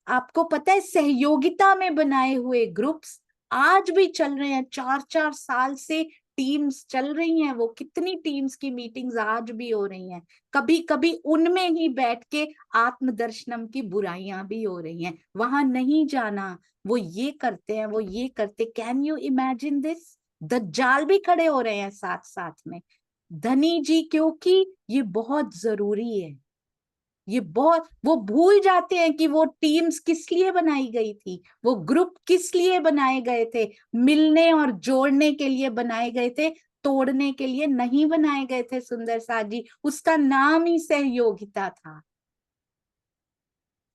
आपको पता है सहयोगिता में बनाए हुए ग्रुप्स आज भी चल रहे हैं, 4-4 साल से टीम्स चल रही हैं, वो कितनी टीम्स की मीटिंग्स आज भी हो रही हैं, कभी कभी उनमें ही बैठ के आत्मदर्शनम की बुराइयां भी हो रही हैं, वहां नहीं जाना, वो ये करते हैं, वो ये करते, कैन यू इमेजिन दिस, दज्जाल भी खड़े हो रहे हैं साथ साथ में धनी जी, क्योंकि ये बहुत जरूरी है, ये बहुत, वो भूल जाते हैं कि वो टीम्स किस लिए बनाई गई थी, वो ग्रुप किस लिए बनाए गए थे, मिलने और जोड़ने के लिए बनाए गए थे, तोड़ने के लिए नहीं बनाए गए थे सुंदर साथ जी, उसका नाम ही सहयोगिता था।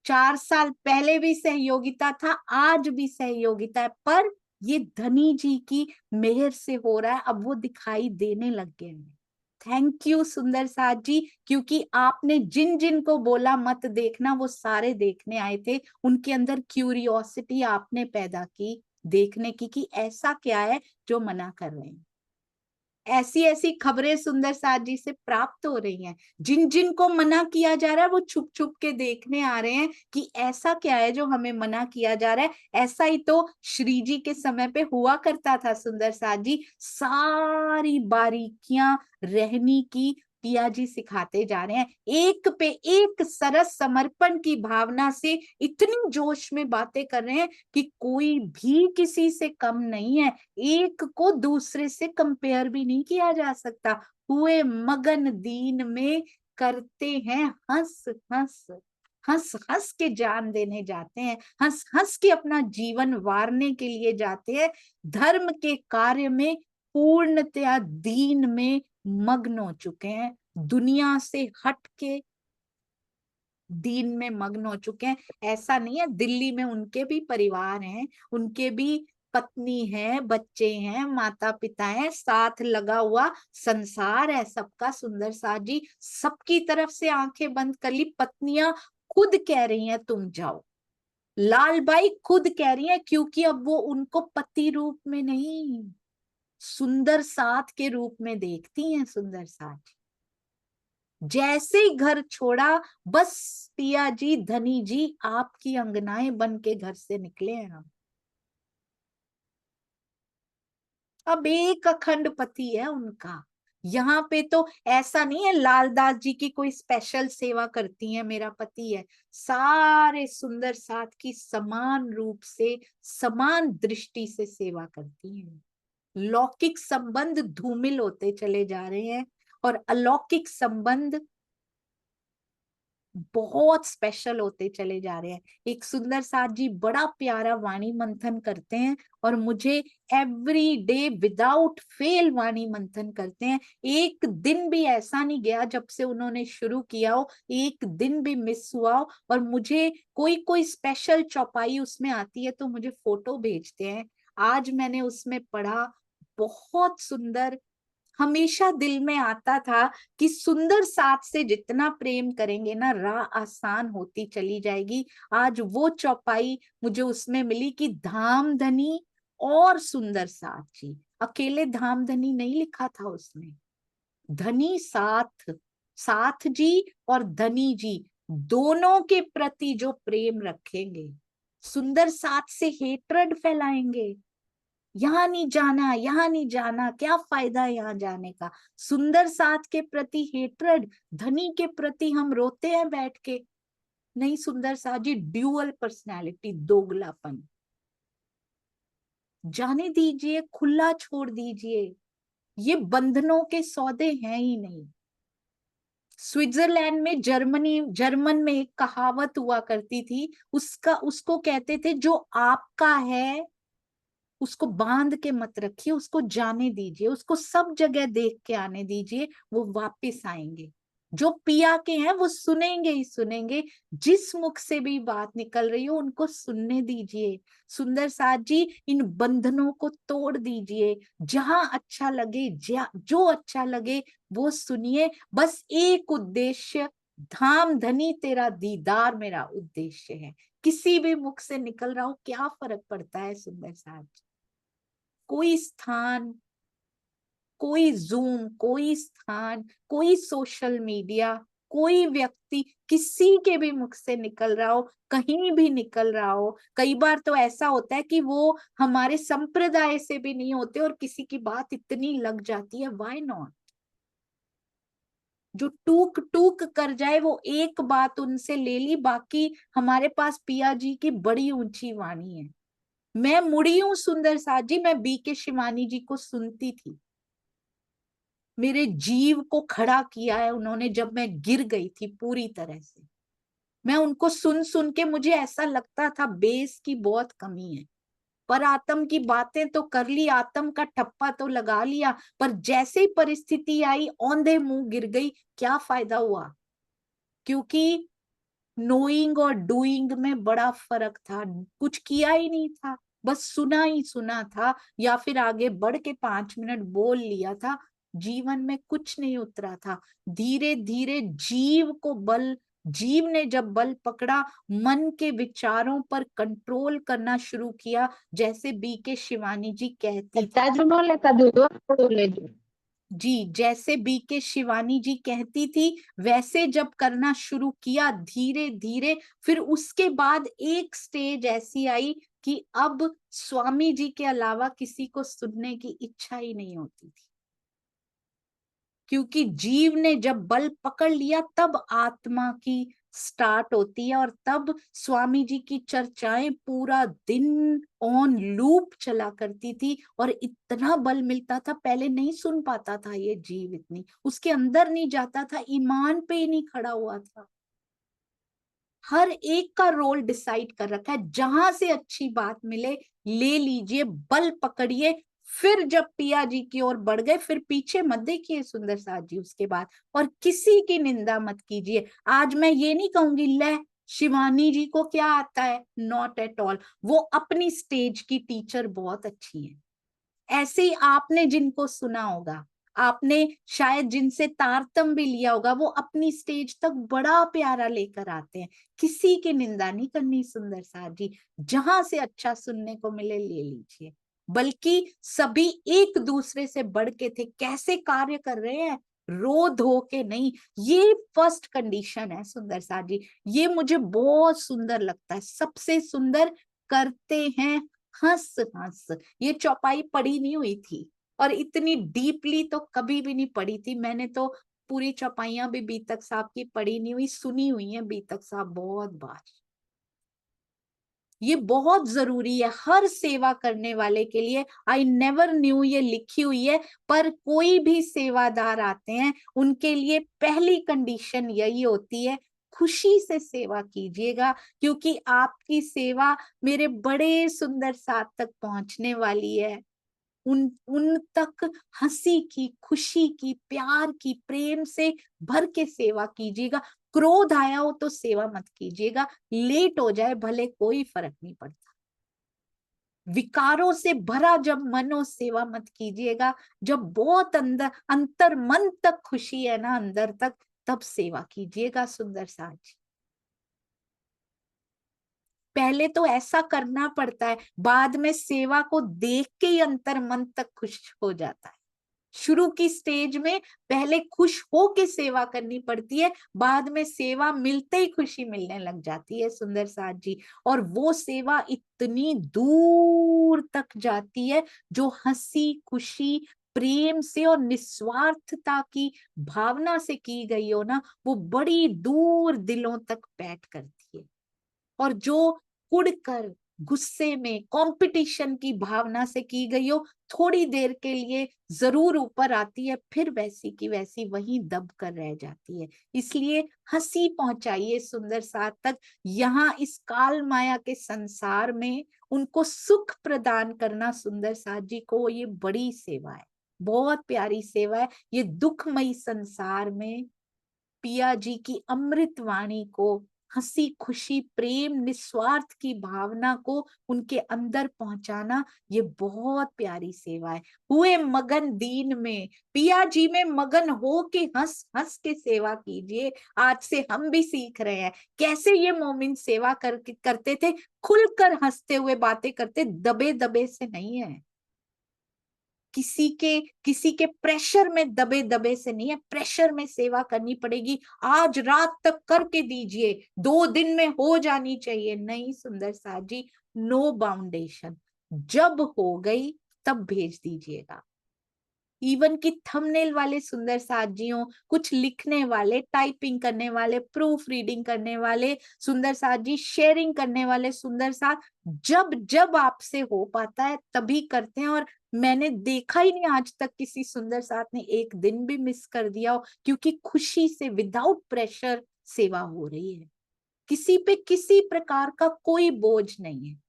4 साल पहले भी सहयोगिता था, आज भी सहयोगिता है, पर ये धनी जी की मेहर से हो रहा है, अब वो दिखाई देने लग गए हैं। थैंक यू सुंदर साथ जी, क्योंकि आपने जिन जिन को बोला मत देखना वो सारे देखने आए थे, उनके अंदर क्यूरियोसिटी आपने पैदा की देखने की कि ऐसा क्या है जो मना कर रहे हैं। ऐसी ऐसी खबरें सुंदर साथ जी से प्राप्त हो रही हैं, जिन जिन को मना किया जा रहा है वो छुप छुप के देखने आ रहे हैं कि ऐसा क्या है जो हमें मना किया जा रहा है। ऐसा ही तो श्री जी के समय पे हुआ करता था सुंदर साथ जी, सारी बारीकियां रहनी की पिया जी सिखाते जा रहे हैं। एक पे एक सरस समर्पण की भावना से इतनी जोश में बातें कर रहे हैं कि कोई भी किसी से कम नहीं है, एक को दूसरे से कंपेयर भी नहीं किया जा सकता। हुए मगन दीन में करते हैं हंस हंस, हंस हंस के जान देने जाते हैं, हंस हंस के अपना जीवन वारने के लिए जाते हैं। धर्म के कार्य में पूर्णतया दीन में मग्न हो चुके हैं, दुनिया से हट के दीन में मग्न हो चुके हैं। ऐसा नहीं है, दिल्ली में उनके भी परिवार हैं, उनके भी पत्नी है, बच्चे हैं, माता पिता हैं, साथ लगा हुआ संसार है सबका। सुंदर साथ जी सबकी तरफ से आंखें बंद कर ली, पत्नियां खुद कह रही हैं तुम जाओ, लालबाई खुद कह रही है, क्योंकि अब वो उनको पति रूप में नहीं, सुंदर साथ के रूप में देखती हैं। सुंदर साथ जैसे ही घर छोड़ा, बस पिया जी, धनी जी, आपकी अंगनाएं बन के घर से निकले हैं हम। अब एक अखंड पति है उनका। यहाँ पे तो ऐसा नहीं है लालदास जी की कोई स्पेशल सेवा करती है मेरा पति है, सारे सुंदर साथ की समान रूप से, समान दृष्टि से सेवा करती हैं। लौकिक संबंध धूमिल होते चले जा रहे हैं और अलौकिक संबंध बहुत स्पेशल होते चले जा रहे हैं। एक सुंदर साथ जी बड़ा प्यारा वाणी मंथन करते हैं और मुझे एवरी डे विदाउट फेल वाणी मंथन करते हैं। एक दिन भी ऐसा नहीं गया जब से उन्होंने शुरू किया हो, एक दिन भी मिस हुआ हो। और मुझे कोई स्पेशल चौपाई उसमें आती है तो मुझे फोटो भेजते हैं। आज मैंने उसमें पढ़ा, बहुत सुंदर, हमेशा दिल में आता था कि सुंदर साथ से जितना प्रेम करेंगे ना, राह आसान होती चली जाएगी। आज वो चौपाई मुझे उसमें मिली कि धामधनी और सुंदर साथ जी, अकेले धामधनी नहीं लिखा था उसमें, धनी साथ, साथ जी और धनी जी दोनों के प्रति जो प्रेम रखेंगे, सुंदर साथ से हेट्रेड फैलाएंगे, यहाँ नहीं जाना, यहाँ नहीं जाना, क्या फायदा है यहाँ जाने का। सुंदर साथ के प्रति हेट्रेड, धनी के प्रति हम रोते हैं बैठ के। नहीं सुंदर साथ जी, ड्यूअल पर्सनैलिटी, दोगलापन जाने दीजिए, खुला छोड़ दीजिए, ये बंधनों के सौदे हैं ही नहीं। स्विट्जरलैंड में जर्मन में एक कहावत हुआ करती थी, उसको कहते थे जो आपका है उसको बांध के मत रखिए, उसको जाने दीजिए, उसको सब जगह देख के आने दीजिए, वो वापस आएंगे। जो पिया के हैं वो सुनेंगे ही सुनेंगे, जिस मुख से भी बात निकल रही हो उनको सुनने दीजिए। सुंदर साथ जी इन बंधनों को तोड़ दीजिए, जहां अच्छा लगे, जो अच्छा लगे वो सुनिए। बस एक उद्देश्य, धाम धनी तेरा दीदार मेरा उद्देश्य है। किसी भी मुख से निकल रहा हो क्या फर्क पड़ता है सुंदर साथ जी। कोई स्थान, कोई जूम, कोई स्थान, कोई सोशल मीडिया, कोई व्यक्ति किसी के भी मुख से निकल रहा हो, कहीं भी निकल रहा हो, कई बार तो ऐसा होता है कि वो हमारे संप्रदाय से भी नहीं होते और किसी की बात इतनी लग जाती है, व्हाई नॉट। जो टूक टूक कर जाए वो एक बात उनसे ले ली, बाकी हमारे पास पिया जी की बड़ी ऊंची वाणी है। मैं मुड़ी हूं सुंदर साथ जी, मैं बीके शिवानी जी को सुनती थी, मेरे जीव को खड़ा किया है उन्होंने जब मैं गिर गई थी पूरी तरह से। मैं उनको सुन सुन के मुझे ऐसा लगता था बेस की बहुत कमी है, पर आत्म की बातें तो कर ली, आत्म का ठप्पा तो लगा लिया, पर जैसे ही परिस्थिति आई औंधे मुंह गिर गई। क्या फायदा हुआ, क्योंकि नोइंग और डूइंग में बड़ा फर्क था, कुछ किया ही नहीं था, बस सुना ही सुना था, या फिर आगे बढ़ के 5 मिनट बोल लिया था, जीवन में कुछ नहीं उतरा था। धीरे धीरे जीव ने जब बल पकड़ा, मन के विचारों पर कंट्रोल करना शुरू किया, जैसे बीके शिवानी जी कहती थी जी, जैसे बीके शिवानी जी कहती थी वैसे जब करना शुरू किया धीरे धीरे, फिर उसके बाद एक स्टेज ऐसी आई कि अब स्वामी जी के अलावा किसी को सुनने की इच्छा ही नहीं होती थी, क्योंकि जीव ने जब बल पकड़ लिया तब आत्मा की स्टार्ट होती है, और तब स्वामी जी की चर्चाएं पूरा दिन ऑन लूप चला करती थी, और इतना बल मिलता था। पहले नहीं सुन पाता था ये जीव, इतनी उसके अंदर नहीं जाता था, ईमान पे ही नहीं खड़ा हुआ था। हर एक का रोल डिसाइड कर रखा है, जहां से अच्छी बात मिले ले लीजिए, बल पकड़िए। फिर जब पिया जी की ओर बढ़ गए, फिर पीछे मत देखिए सुंदर साथ जी उसके बाद, और किसी की निंदा मत कीजिए। आज मैं ये नहीं कहूंगी ले शिवानी जी को क्या आता है, नॉट एट ऑल। वो अपनी स्टेज की टीचर बहुत अच्छी है। ऐसे ही आपने जिनको सुना होगा, आपने शायद जिनसे तारतम भी लिया होगा, वो अपनी स्टेज तक बड़ा प्यारा लेकर आते हैं। किसी की निंदा नहीं करनी सुंदर साथ जी, जहां से अच्छा सुनने को मिले ले लीजिए। बल्कि सभी एक दूसरे से बढ़ के थे, कैसे कार्य कर रहे हैं, रो धो के नहीं। ये फर्स्ट कंडीशन है सुंदर साथ जी, ये मुझे बहुत सुंदर लगता है। सबसे सुंदर करते हैं हंस हंस। ये चौपाई पढ़ी नहीं हुई थी, और इतनी डीपली तो कभी भी नहीं पढ़ी थी मैंने। तो पूरी चौपाइयां भी बीतक साहब की पढ़ी नहीं हुई, सुनी हुई है बीतक साहब बहुत बार। ये बहुत जरूरी है हर सेवा करने वाले के लिए। आई नेवर न्यू ये लिखी हुई है, पर कोई भी सेवादार आते हैं उनके लिए पहली कंडीशन यही होती है, खुशी से सेवा कीजिएगा, क्योंकि आपकी सेवा मेरे बड़े सुंदर साथ तक पहुंचने वाली है। उन तक हंसी की, खुशी की, प्यार की, प्रेम से भर के सेवा कीजिएगा। क्रोध आया हो तो सेवा मत कीजिएगा, लेट हो जाए भले कोई फर्क नहीं पड़ता। विकारों से भरा जब मन हो सेवा मत कीजिएगा। जब बहुत अंतर मन तक खुशी है ना, अंदर तक, तब सेवा कीजिएगा सुंदर साथ जी। पहले तो ऐसा करना पड़ता है, बाद में सेवा को देख के ही अंतर मन तक खुश हो जाता है। शुरू की स्टेज में पहले खुश हो के सेवा करनी पड़ती है, बाद में सेवा मिलते ही खुशी मिलने लग जाती है सुंदर साथ जी। और वो सेवा इतनी दूर तक जाती है, जो हंसी खुशी प्रेम से और निस्वार्थता की भावना से की गई हो ना, वो बड़ी दूर दिलों तक बैठ करती है। और जो कुड़कर गुस्से में कंपटीशन की भावना से की गई हो, थोड़ी देर के लिए जरूर ऊपर आती है, फिर वैसी की वैसी वहीं दब कर रह जाती है। इसलिए हंसी पहुंचाइए सुंदर साथ तक। यहाँ इस काल माया के संसार में उनको सुख प्रदान करना सुंदर साथ जी को ये बड़ी सेवा है, बहुत प्यारी सेवा है। ये दुखमयी संसार में पिया जी की अमृत वाणी को, हंसी खुशी प्रेम निस्वार्थ की भावना को उनके अंदर पहुंचाना, ये बहुत प्यारी सेवा है। हुए मगन दीन में, पिया जी में मगन हो के हंस हंस के सेवा कीजिए। आज से हम भी सीख रहे हैं कैसे ये मोमिन सेवा करते थे, खुलकर हंसते हुए बातें करते, दबे दबे से नहीं है। किसी के प्रेशर में दबे दबे से नहीं है, प्रेशर में सेवा करनी पड़ेगी। आज रात तक करके दीजिए, 2 दिन में हो जानी चाहिए, नहीं सुंदर साथ जी, नो बाउंडेशन। जब हो गई तब भेज दीजिएगा। इवन कि थंबनेल वाले सुंदर साथ जी हो, कुछ लिखने वाले, टाइपिंग करने वाले, प्रूफ रीडिंग करने वाले सुंदर साथ जी, शेयरिंग करने वाले सुंदर साथ, जब जब आपसे हो पाता है तभी करते हैं। और मैंने देखा ही नहीं आज तक किसी सुंदर साथ ने एक दिन भी मिस कर दिया हो, क्योंकि खुशी से विदाउट प्रेशर सेवा हो रही है। किसी पे किसी प्रकार का कोई बोझ नहीं है।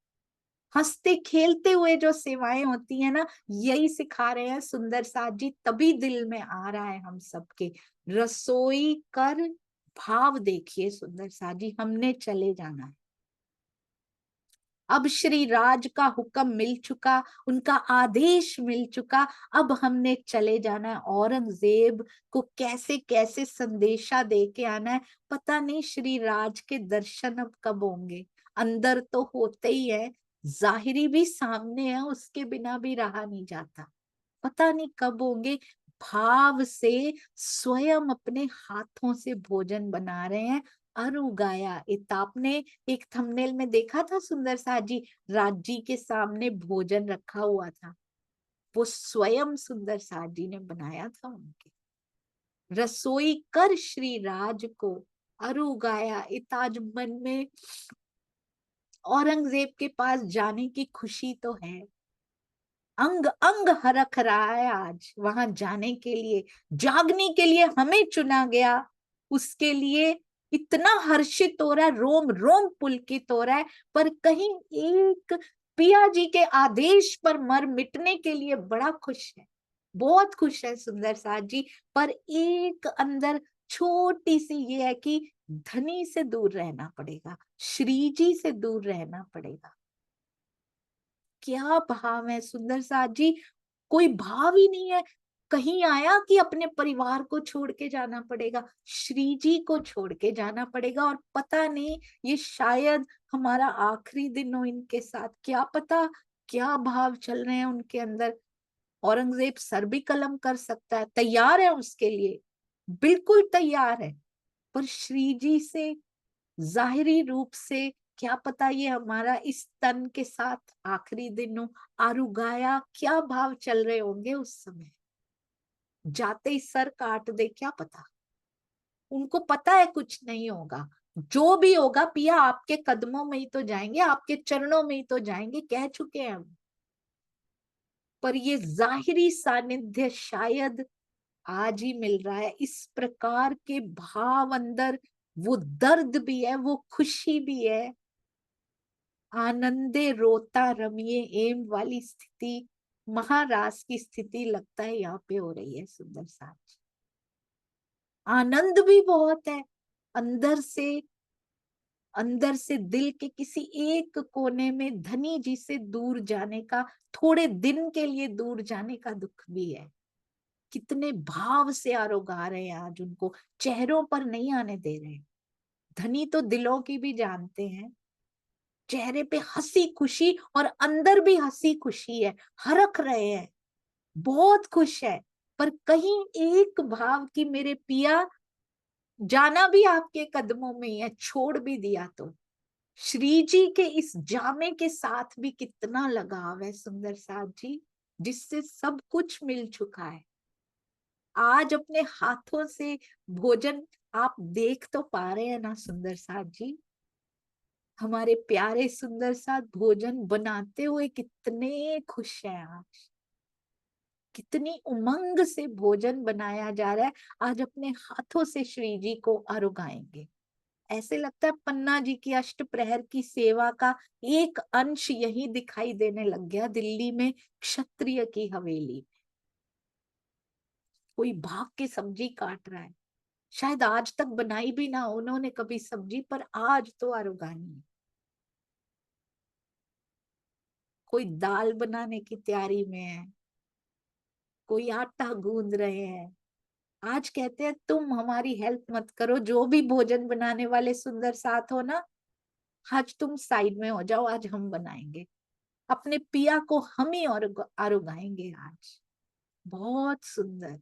हंसते खेलते हुए जो सेवाएं होती है ना, यही सिखा रहे हैं सुंदर साथ जी। तभी दिल में आ रहा है हम सबके, रसोई कर भाव देखिए सुंदर साथ जी, हमने चले जाना है। अब श्री राज का हुक्म मिल चुका, उनका आदेश मिल चुका, अब हमने चले जाना है। औरंगजेब को कैसे कैसे संदेशा दे के आना है, पता नहीं श्री राज के दर्शन अब कब होंगे। अंदर तो होते ही है, जाहिरी भी सामने है, उसके बिना भी रहा नहीं जाता। पता नहीं कब होंगे। भाव से स्वयं अपने हाथों से भोजन बना रहे हैं। अरु गाया, आपने एक थंबनेल में देखा था सुंदर साथ जी, राज जी के सामने भोजन रखा हुआ था, वो स्वयं सुंदर साथ जी ने बनाया था उनके। रसोई कर श्री राज को अरु गाया। इताज मन में औरंगजेब के पास जाने की खुशी तो है, अंग अंग हरख रहा है आज वहां जाने के लिए, जागने के लिए हमें चुना गया, उसके लिए इतना हर्षित हो रहा है, रोम रोम पुलकित हो रहा है। पर कहीं एक पिया जी के आदेश पर मर मिटने के लिए बड़ा खुश है, बहुत खुश है सुंदर साथ जी। पर एक अंदर छोटी सी ये है कि धनी से दूर रहना पड़ेगा, श्री जी से दूर रहना पड़ेगा। क्या भाव है सुंदर साथ जी, कोई भाव ही नहीं है कहीं आया कि अपने परिवार को छोड़ के जाना पड़ेगा, श्री जी को छोड़ के जाना पड़ेगा। और पता नहीं ये शायद हमारा आखिरी दिन हो इनके साथ, क्या पता क्या भाव चल रहे हैं उनके अंदर। औरंगजेब सर भी कलम कर सकता है, तैयार है उसके लिए, बिल्कुल तैयार है। पर श्री जी से जाहिरी रूप से क्या पता ये हमारा इस तन के साथ आखिरी दिन हो। आरुगाया क्या भाव चल रहे होंगे उस समय, जाते ही सर काट दे, क्या पता। उनको पता है कुछ नहीं होगा, जो भी होगा पिया आपके कदमों में ही तो जाएंगे, आपके चरणों में ही तो जाएंगे, कह चुके हैं हम। पर ये जाहिरी सानिध्य शायद आज ही मिल रहा है। इस प्रकार के भाव अंदर, वो दर्द भी है, वो खुशी भी है, आनंदे रोता रमिए एम वाली स्थिति, महारास की स्थिति लगता है यहाँ पे हो रही है सुंदर साथ। आनंद भी बहुत है, अंदर से दिल के किसी एक कोने में धनी जी से दूर जाने का, थोड़े दिन के लिए दूर जाने का दुख भी है। कितने भाव से आरोगा रहे हैं आज, उनको चेहरों पर नहीं आने दे रहे। धनी तो दिलों की भी जानते हैं, चेहरे पे हंसी खुशी और अंदर भी हंसी खुशी है, हरख रहे हैं, बहुत खुश है। पर कहीं एक भाव की मेरे पिया जाना भी आपके कदमों में ही है, छोड़ भी दिया तो श्री जी के इस जामे के साथ भी कितना लगाव है सुंदर साथ जी, जिससे सब कुछ मिल चुका है। आज अपने हाथों से भोजन आप देख तो पा रहे हैं ना सुंदर साथ जी, हमारे प्यारे सुंदर साथ भोजन बनाते हुए कितने खुश हैं आज, कितनी उमंग से भोजन बनाया जा रहा है। आज अपने हाथों से श्री जी को आरुगाएंगे। ऐसे लगता है पन्ना जी की अष्टप्रहर की सेवा का एक अंश यही दिखाई देने लग गया दिल्ली में क्षत्रिय की हवेली में। कोई भाग के सब्जी काट रहा है, शायद आज तक बनाई भी ना उन्होंने कभी सब्जी, पर आज तो आरुगानी है। कोई दाल बनाने की तैयारी में है, कोई आटा गूंद रहे हैं। आज कहते हैं तुम हमारी हेल्प मत करो, जो भी भोजन बनाने वाले सुंदर साथ हो ना, आज तुम साइड में हो जाओ, आज हम बनाएंगे, अपने पिया को हम ही और आरुगाएंगे आज। बहुत सुंदर,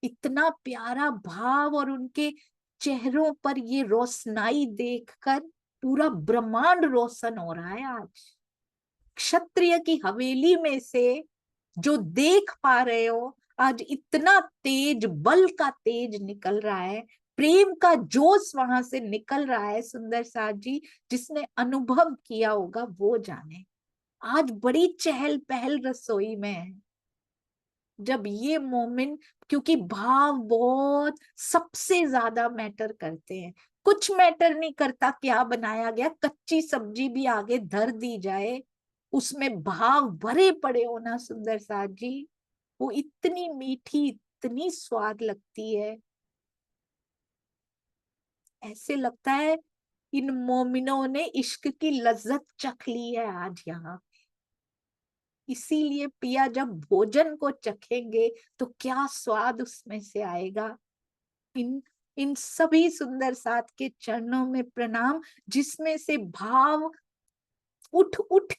इतना प्यारा भाव, और उनके चेहरों पर ये रोशनाई देखकर पूरा ब्रह्मांड रोशन हो रहा है आज। क्षत्रिय की हवेली में से जो देख पा रहे हो, आज इतना तेज, बल का तेज निकल रहा है, प्रेम का जोश वहां से निकल रहा है सुंदर साथ जी। जिसने अनुभव किया होगा वो जाने। आज बड़ी चहल पहल रसोई में है जब ये मोमेंट, क्योंकि भाव बहुत सबसे ज्यादा मैटर करते हैं। कुछ मैटर नहीं करता क्या बनाया गया, कच्ची सब्जी भी आगे धर दी जाए, उसमें भाव भरे पड़े हो ना सुंदर साथ जी, वो इतनी मीठी, इतनी स्वाद लगती है। ऐसे लगता है इन मोमिनों ने इश्क की लज्जत चख ली है आज यहाँ। इसीलिए पिया जब भोजन को चखेंगे तो क्या स्वाद उसमें से आएगा। इन सभी सुंदर साथ के चरणों में प्रणाम, जिसमें से भाव उठ उठ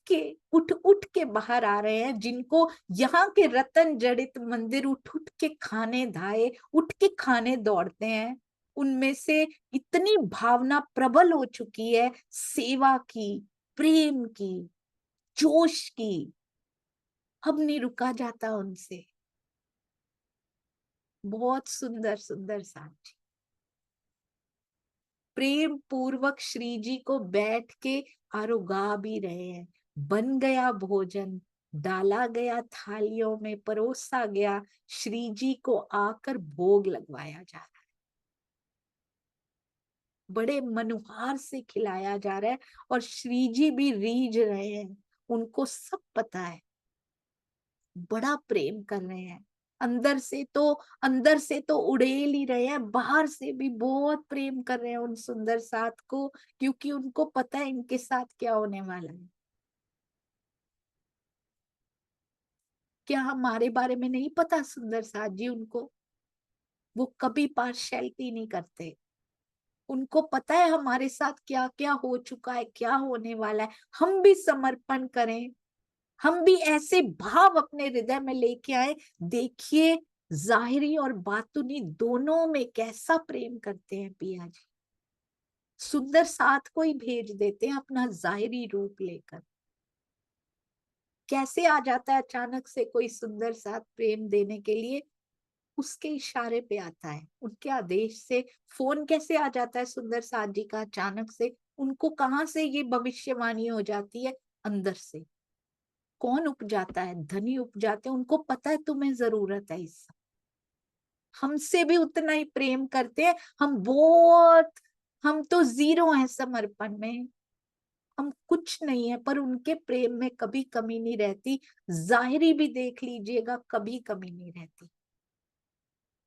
के बाहर आ रहे हैं, जिनको यहाँ के रतन जड़ित मंदिर उठ के खाने धाए, उठ के खाने दौड़ते हैं। उनमें से इतनी भावना प्रबल हो चुकी है, सेवा की, प्रेम की, जोश की, अब नहीं रुका जाता उनसे। बहुत सुंदर सुंदर साथ जी, प्रेम पूर्वक श्री जी को बैठ के आरोगा भी रहे हैं। बन गया भोजन, डाला गया थालियों में, परोसा गया, श्री जी को आकर भोग लगवाया जा रहा है, बड़े मनोहार से खिलाया जा रहा है और श्री जी भी रीझ रहे हैं, उनको सब पता है, बड़ा प्रेम कर रहे हैं। अंदर से तो उड़ेल ही रहे हैं, बाहर से भी बहुत प्रेम कर रहे हैं उन सुंदर साथ को, क्योंकि उनको पता है इनके साथ क्या होने वाला है। क्या हमारे बारे में नहीं पता सुंदर साथ जी उनको? वो कभी पार्शियलिटी नहीं करते, उनको पता है हमारे साथ क्या क्या हो चुका है, क्या होने वाला है। हम भी समर्पण करें, हम भी ऐसे भाव अपने हृदय में लेके आए। देखिए जाहिरी और बातुनी दोनों में कैसा प्रेम करते हैं पिया जी। सुंदर साथ को ही भेज देते हैं अपना जाहिरी रूप लेकर। कैसे आ जाता है अचानक से कोई सुंदर साथ प्रेम देने के लिए? उसके इशारे पे आता है, उनके आदेश से। फोन कैसे आ जाता है सुंदर साथ जी का अचानक से? उनको कहाँ से ये भविष्यवाणी हो जाती है? अंदर से। कौन उपजाता है? धनी उपजाते हैं, उनको पता है तुम्हें जरूरत है इस। हमसे भी उतना ही प्रेम करते हैं। हम तो जीरो हैं समर्पण में, हम कुछ नहीं है, पर उनके प्रेम में कभी कमी नहीं रहती। जाहिरी भी देख लीजिएगा, कभी कमी नहीं रहती।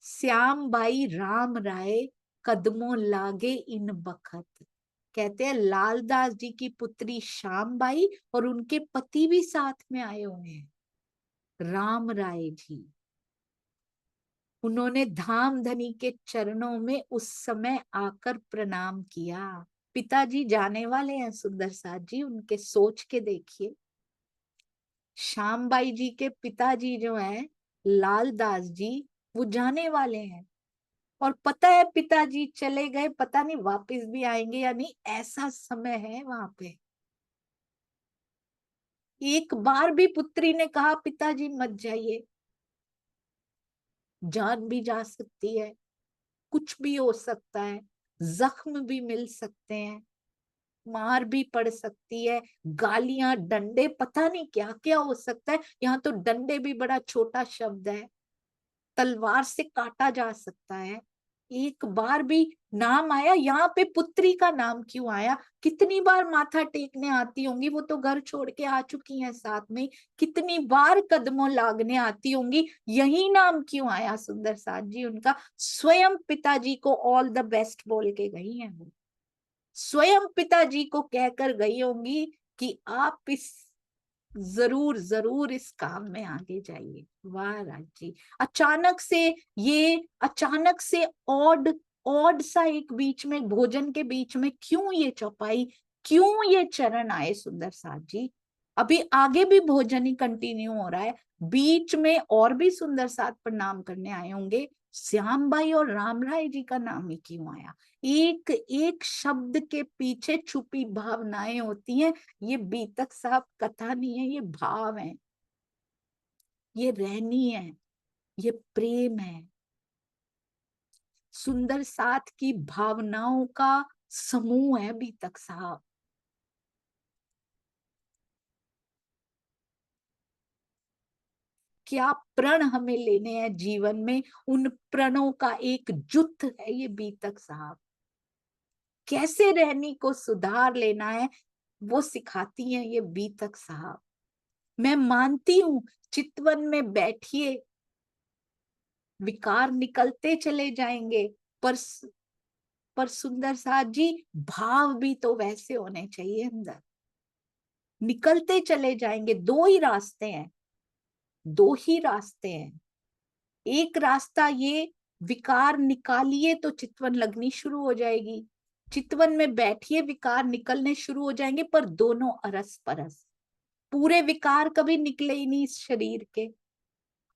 श्याम बाई राम राय कदमों लागे इन बखत, कहते हैं लालदास जी की पुत्री श्याम बाई और उनके पति भी साथ में आए हुए हैं राम राय जी। उन्होंने धाम धनी के चरणों में उस समय आकर प्रणाम किया। पिताजी जाने वाले हैं सुंदर साथ जी, उनके सोच के देखिए। श्यामबाई जी के पिताजी जो हैं लालदास जी, वो जाने वाले हैं और पता है पिताजी चले गए, पता नहीं वापस भी आएंगे या नहीं, ऐसा समय है वहां पे। एक बार भी पुत्री ने कहा पिताजी मत जाइए, जान भी जा सकती है, कुछ भी हो सकता है, जख्म भी मिल सकते हैं, मार भी पड़ सकती है, गालियां डंडे पता नहीं क्या क्या हो सकता है। यहाँ तो डंडे भी बड़ा छोटा शब्द है, तलवार से काटा जा सकता है। एक बार भी नाम आया? यहाँ पे पुत्री का नाम क्यों आया? कितनी बार माथा टेकने आती होंगी, वो तो घर छोड़ के आ चुकी हैं साथ में, कितनी बार कदमों लागने आती होंगी, यही नाम क्यों आया सुंदर साथ जी उनका? स्वयं पिताजी को ऑल द बेस्ट बोल के गई हैं वो, स्वयं पिताजी को कहकर गई होंगी कि आप इस जरूर जरूर इस काम में आगे जाइए। वाह राज जी, अचानक से ऑड सा एक बीच में, भोजन के बीच में क्यों ये चौपाई, क्यों ये चरण आए सुंदर साथ जी? अभी आगे भी भोजन ही कंटिन्यू हो रहा है, बीच में और भी सुंदर साथ प्रणाम करने आए होंगे। श्याम बाई और राम राय जी का नाम ही क्यों आया? एक एक शब्द के पीछे छुपी भावनाएं होती हैं। ये बीतक साहब कथा नहीं है, ये भाव है, ये रहनी है, ये प्रेम है। सुंदर साथ की भावनाओं का समूह है बीतक साहब। क्या प्रण हमें लेने हैं जीवन में, उन प्रणों का एक जुट है ये बीतक साहब। कैसे रहनी को सुधार लेना है वो सिखाती हैं ये बीतक साहब। मैं मानती हूं चितवन में बैठिए, विकार निकलते चले जाएंगे, पर सुंदर साथ जी भाव भी तो वैसे होने चाहिए अंदर, निकलते चले जाएंगे। दो ही रास्ते हैं, दो ही रास्ते हैं। एक रास्ता ये, विकार निकालिए तो चितवन लगनी शुरू हो जाएगी, चितवन में बैठिए विकार निकलने शुरू हो जाएंगे, पर दोनों अरस परस। पूरे विकार कभी निकले ही नहीं इस शरीर के,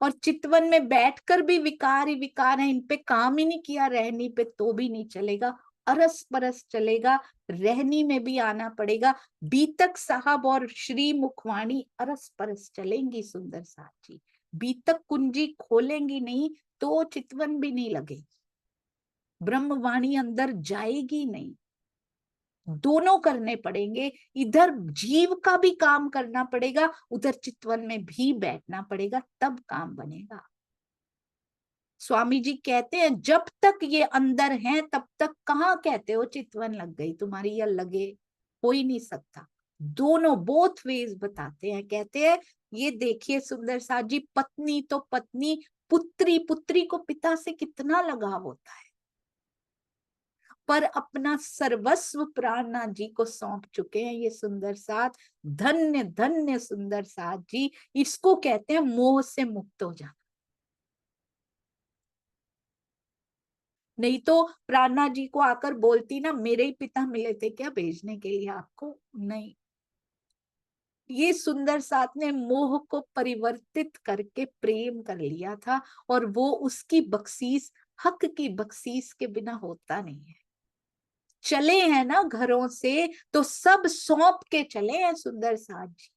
और चितवन में बैठकर भी विकार ही विकार है, इन पे काम ही नहीं किया रहनी पे, तो भी नहीं चलेगा, अरस परस चलेगा, रहनी में भी आना पड़ेगा। बीतक साहब और श्री मुखवाणी अरस परस चलेंगी सुंदर साथ जी, बीतक कुंजी खोलेंगी नहीं तो चितवन भी नहीं लगेगी, ब्रह्मवाणी अंदर जाएगी नहीं। दोनों करने पड़ेंगे, इधर जीव का भी काम करना पड़ेगा, उधर चितवन में भी बैठना पड़ेगा, तब काम बनेगा। स्वामी जी कहते हैं जब तक ये अंदर हैं तब तक कहाँ कहते हो चितवन लग गई तुम्हारी, या लगे, हो ही नहीं सकता। दोनों बोथ वेज बताते हैं, कहते हैं ये देखिए सुंदर साथ जी, पत्नी तो पत्नी, पुत्री पुत्री को पिता से कितना लगाव होता है, पर अपना सर्वस्व प्राणनाथ जी को सौंप चुके हैं ये सुंदर साथ। धन्य धन्य सुंदर साथ जी, इसको कहते हैं मोह से मुक्त हो जाना। नहीं तो प्राणनाथ जी को आकर बोलती ना, मेरे ही पिता मिले थे क्या भेजने के लिए आपको, नहीं। ये सुंदर साथ ने मोह को परिवर्तित करके प्रेम कर लिया था, और वो उसकी बख्शीश, हक की बख्शीश के बिना होता नहीं है। चले हैं ना घरों से तो सब सौंप के चले हैं सुंदर साथ जी।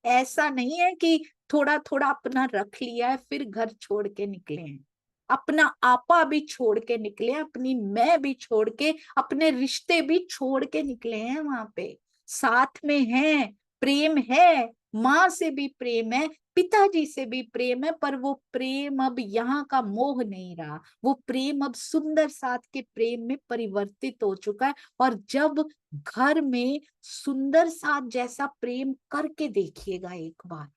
ऐसा नहीं है कि थोड़ा थोड़ा अपना रख लिया है फिर घर छोड़ के निकले हैं, अपना आपा भी छोड़ के निकले, अपनी मैं भी छोड़ के, अपने रिश्ते भी छोड़ के निकले हैं। वहां पे साथ में हैं, प्रेम है, माँ से भी प्रेम है, पिताजी से भी प्रेम है, पर वो प्रेम अब यहाँ का मोह नहीं रहा, वो प्रेम अब सुंदर साथ के प्रेम में परिवर्तित हो चुका है। और जब घर में सुंदर साथ जैसा प्रेम करके देखिएगा एक बार,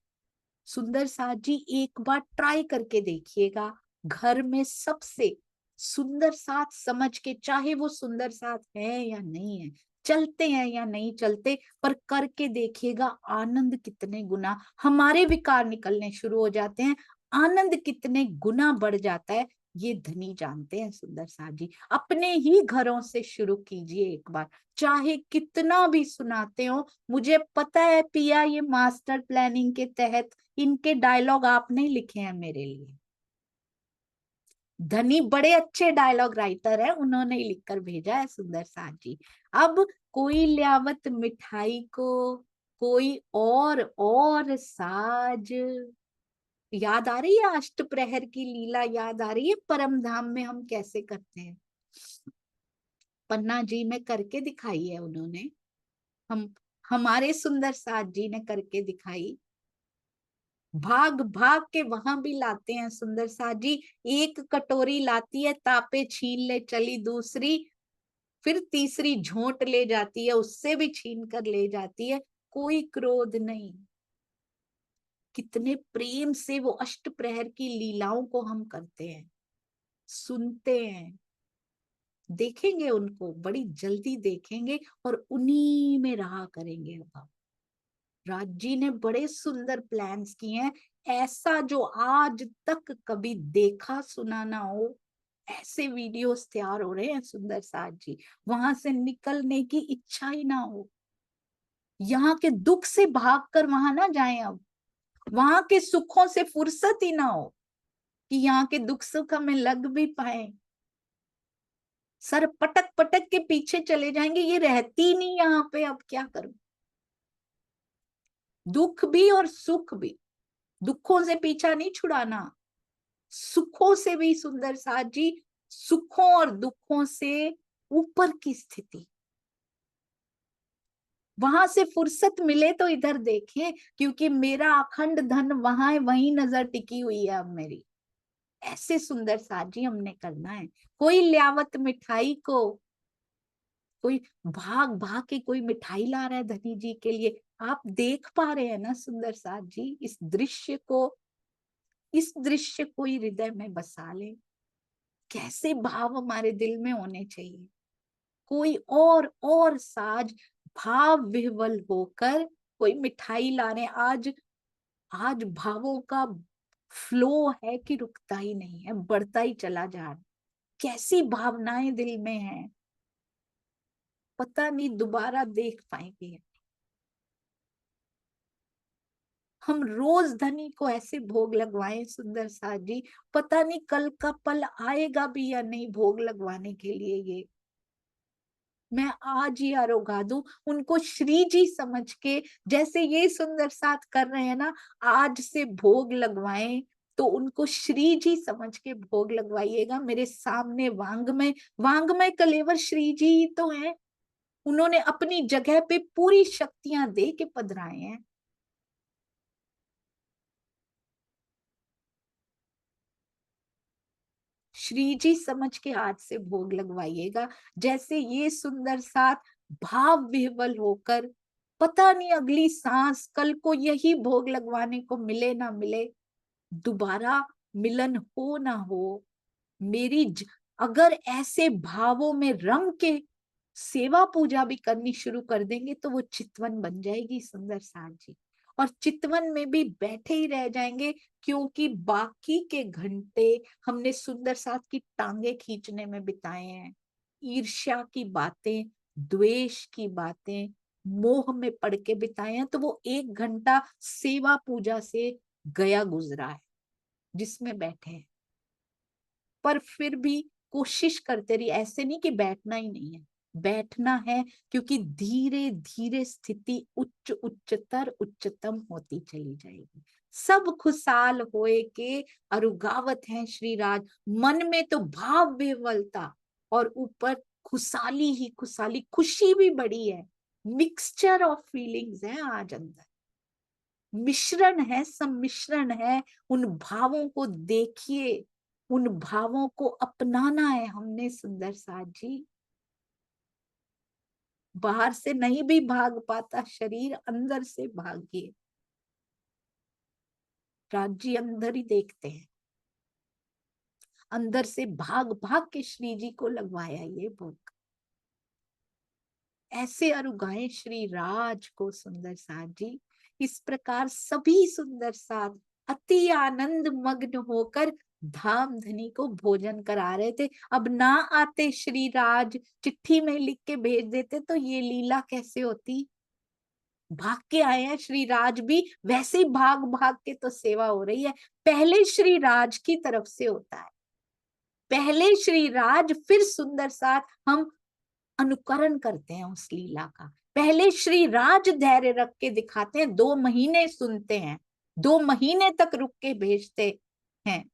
सुंदर साथ जी एक बार ट्राई करके देखिएगा, घर में सबसे सुंदर साथ समझ के, चाहे वो सुंदर साथ है या नहीं है, चलते हैं या नहीं चलते, पर करके देखिएगा आनंद कितने गुना, हमारे विकार निकलने शुरू हो जाते हैं, आनंद कितने गुना बढ़ जाता है, ये धनी जानते हैं सुंदर साथ जी। अपने ही घरों से शुरू कीजिए एक बार, चाहे कितना भी सुनाते हो। मुझे पता है पिया, ये मास्टर प्लानिंग के तहत इनके डायलॉग आपने लिखे हैं मेरे लिए, धनी बड़े अच्छे डायलॉग राइटर है, उन्होंने ही लिखकर भेजा है सुंदर साथ जी। अब कोई ल्यावत मिठाई को, कोई और साज, याद आ रही है अष्टप्रहर की लीला, याद आ रही है परम धाम में हम कैसे करते हैं, पन्ना जी में करके दिखाई है उन्होंने, हमारे सुंदर साथ जी ने करके दिखाई। भाग भाग के वहां भी लाते हैं सुंदर साथ जी, एक कटोरी लाती है, तापे छीन ले चली दूसरी, फिर तीसरी झोंट ले जाती है, उससे भी छीन कर ले जाती है, कोई क्रोध नहीं। कितने प्रेम से वो अष्टप्रहर की लीलाओं को हम करते हैं, सुनते हैं, देखेंगे उनको, बड़ी जल्दी देखेंगे और उन्हीं में रहा करेंगे। अब राज जी ने बड़े सुंदर प्लान्स किए हैं, ऐसा जो आज तक कभी देखा सुना ना हो, ऐसे वीडियोस तैयार हो रहे हैं सुंदर साथ जी। वहां से निकलने की इच्छा ही ना हो, यहाँ के दुख से भागकर वहां ना जाएं, अब वहां के सुखों से फुर्सत ही ना हो कि यहाँ के दुख सुख हमें लग भी पाए, सर पटक पटक के पीछे चले जाएंगे, ये रहती नहीं यहाँ पे, अब क्या करूं। दुख भी और सुख भी, दुखों से पीछा नहीं छुड़ाना, सुखों से भी सुंदर साथ जी, सुखों और दुखों से ऊपर की स्थिति, वहां से फुर्सत मिले तो इधर देखें, क्योंकि मेरा अखंड धन वहां है, वहीं नजर टिकी हुई है अब मेरी। ऐसे सुंदर साथ जी हमने करना है। कोई ल्यावत मिठाई को, कोई भाग भाग के कोई मिठाई ला रहा है धनी जी के लिए, आप देख पा रहे हैं ना सुंदर साथ जी, इस दृश्य को, इस दृश्य को ही हृदय में बसा ले, कैसे भाव हमारे दिल में होने चाहिए। कोई और साज भाव विह्वल होकर कोई मिठाई लाने, आज भावों का फ्लो है कि रुकता ही नहीं है, बढ़ता ही चला जा रहा, कैसी भावनाएं दिल में हैं, पता नहीं दोबारा देख पाएंगे। हम रोज धनी को ऐसे भोग लगवाएं सुंदर साथ जी, पता नहीं कल का पल आएगा भी या नहीं भोग लगवाने के लिए। ये मैं आज ही आरोगा दूं उनको श्री जी समझ के, जैसे ये सुंदर साथ कर रहे हैं ना, आज से भोग लगवाएं तो उनको श्री जी समझ के भोग लगवाइएगा। मेरे सामने वांगमय कलेवर श्री जी ही तो हैं, उन्होंने अपनी जगह पे पूरी शक्तियां दे के पधराए हैं। श्री जी समझ के आज से भोग लगवाइएगा। जैसे ये सुंदर साथ भाव विह्वल होकर, पता नहीं अगली सांस कल को यही भोग लगवाने को मिले ना मिले, दोबारा मिलन हो ना हो, अगर ऐसे भावों में रंग के सेवा पूजा भी करनी शुरू कर देंगे तो वो चितवन बन जाएगी सुंदर साथ जी। और चितवन में भी बैठे ही रह जाएंगे, क्योंकि बाकी के घंटे हमने सुंदर साथ की टांगे खींचने में बिताए हैं, ईर्ष्या की बातें, द्वेष की बातें, मोह में पड़ के बिताए हैं। तो वो 1 घंटा सेवा पूजा से गया गुजरा है जिसमें बैठे हैं। पर फिर भी कोशिश करते रहिए, ऐसे नहीं कि बैठना ही नहीं है, बैठना है, क्योंकि धीरे धीरे स्थिति उच्चतर उच्चतम होती चली जाएगी। सब खुशहाल होए के अरुगावत हैं श्री राज, मन में तो भाव विह्वलता और ऊपर खुशहाली ही खुशहाली, खुशी भी बड़ी है, मिक्सचर ऑफ फीलिंग्स है आज अंदर, मिश्रण है, सम्मिश्रण है। उन भावों को देखिए, उन भावों को अपनाना है हमने सुंदर साथ जी। बाहर से नहीं भी भाग पाता शरीर, अंदर से भागिए। राज जी अंदर ही देखते हैं, अंदर से भाग भाग के श्री जी को लगवाया ये भोग। ऐसे अरुगाए श्री राज को सुंदर साथ जी। इस प्रकार सभी सुंदर साथ अति आनंद मग्न होकर धाम धनी को भोजन करा रहे थे। अब ना आते श्री राज, चिट्ठी में लिख के भेज देते तो ये लीला कैसे होती। भाग के आए हैं श्री राज भी, वैसे ही भाग भाग के तो सेवा हो रही है। पहले श्री राज की तरफ से होता है, पहले श्री राज फिर सुंदर साथ हम अनुकरण करते हैं उस लीला का। पहले श्री राज धैर्य रख के दिखाते हैं, 2 महीने सुनते हैं, 2 महीने तक रुक के भेजते हैं,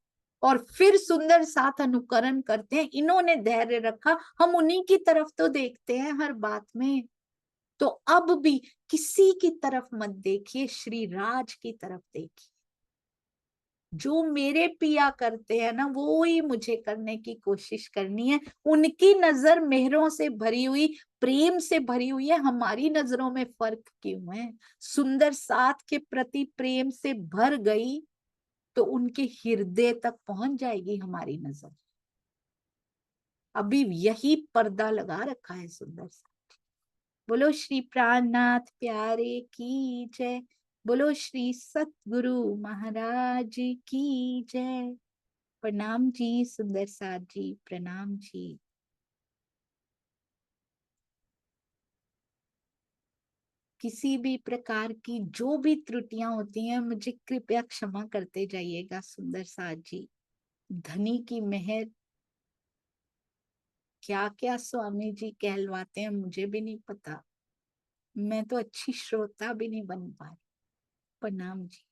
और फिर सुंदर साथ अनुकरण करते हैं। इन्होंने धैर्य रखा, हम उन्हीं की तरफ तो देखते हैं हर बात में। तो अब भी किसी की तरफ मत देखिए, श्री राज की तरफ देखिए। जो मेरे पिया करते हैं ना, वो ही मुझे करने की कोशिश करनी है। उनकी नजर मेहरों से भरी हुई, प्रेम से भरी हुई है, हमारी नजरों में फर्क क्यों है। सुंदर साथ के प्रति प्रेम से भर गई तो उनके हृदय तक पहुंच जाएगी हमारी नजर। अभी यही पर्दा लगा रखा है सुंदर साथ। बोलो श्री प्राणनाथ प्यारे की जय, बोलो श्री सतगुरु महाराज की जय। प्रणाम जी सुंदर साथ जी, प्रणाम जी। किसी भी प्रकार की जो भी त्रुटियां होती हैं, मुझे कृपया क्षमा करते जाइएगा सुंदर साथ जी। धनी की मेहर, क्या क्या स्वामी जी कहलवाते हैं मुझे भी नहीं पता, मैं तो अच्छी श्रोता भी नहीं बन पा रही। प्रणाम जी।